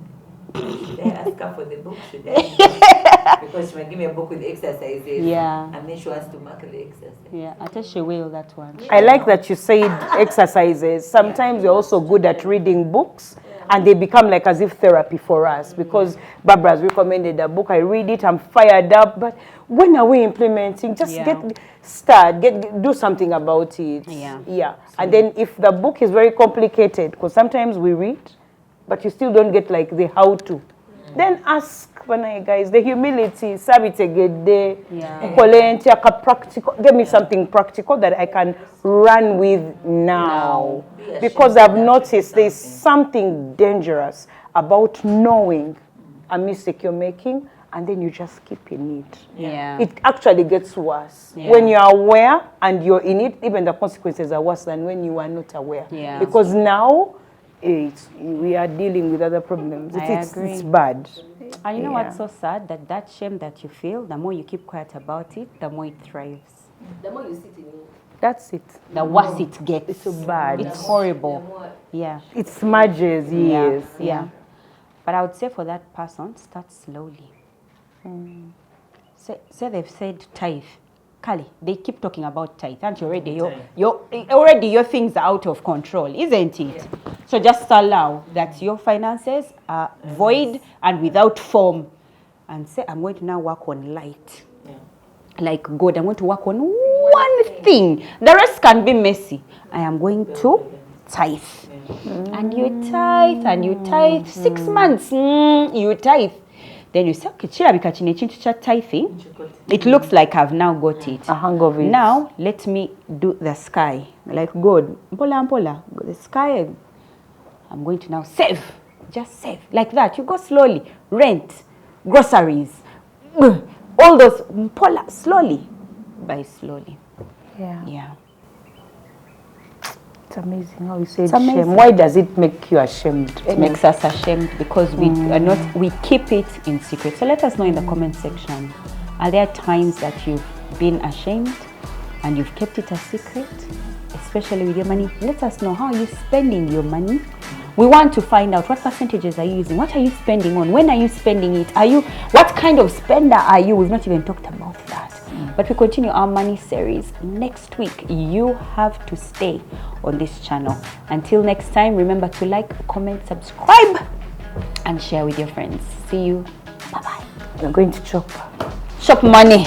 should I ask her for the book? Should I? Because she might give me a book with exercises. And then she wants to mark the exercise. I thought she will that one. I like that you said exercises. Sometimes we're also good at reading books, and they become like as if therapy for us, because Barbara's recommended a book. I read it, I'm fired up. But when are we implementing? Just do something about it. And then if the book is very complicated, because sometimes we read, but you still don't get like the how to, then ask guys the humility, practical, give me something practical that I can run with now. Because I've noticed there's something dangerous about knowing a mistake you're making and then you just keep in it. It actually gets worse. When you're aware and you're in it, even the consequences are worse than when you are not aware. Because now we are dealing with other problems. It's bad. And you know what's so sad? That shame that you feel, the more you keep quiet about it, the more it thrives. The more you sit in it. That's it. The worse it gets. It's so bad. It's horrible. It smudges, yes. But I would say for that person, start slowly. Say they've said tithe. Kali, they keep talking about tithe. And already your things are out of control, isn't it? So just allow that your finances are void and without form. And say, I'm going to now work on light. Like God, I'm going to work on one thing. The rest can be messy. I am going to tithe. And you tithe, and you tithe. 6 months, you tithe. Then you say, okay, tithing. It looks like I've now got it. A hang of it. Now, let me do the sky. Like God, the sky, I'm going to now save. Just save. Like that. You go slowly. Rent, groceries, all those, slowly. Buy slowly. It's amazing how you say shame. Why does it make you ashamed? It makes us ashamed because we keep it in secret. So let us know in the comment section. Are there times that you've been ashamed and you've kept it a secret, especially with your money? Let us know, how are you spending your money? We want to find out what percentages are you using, what are you spending on, when are you spending it, what kind of spender are you? We've not even talked about that. But we continue our money series next week. You have to stay on this channel. Until next time, remember to like, comment, subscribe, and share with your friends. See you. Bye-bye. We're going to chop money.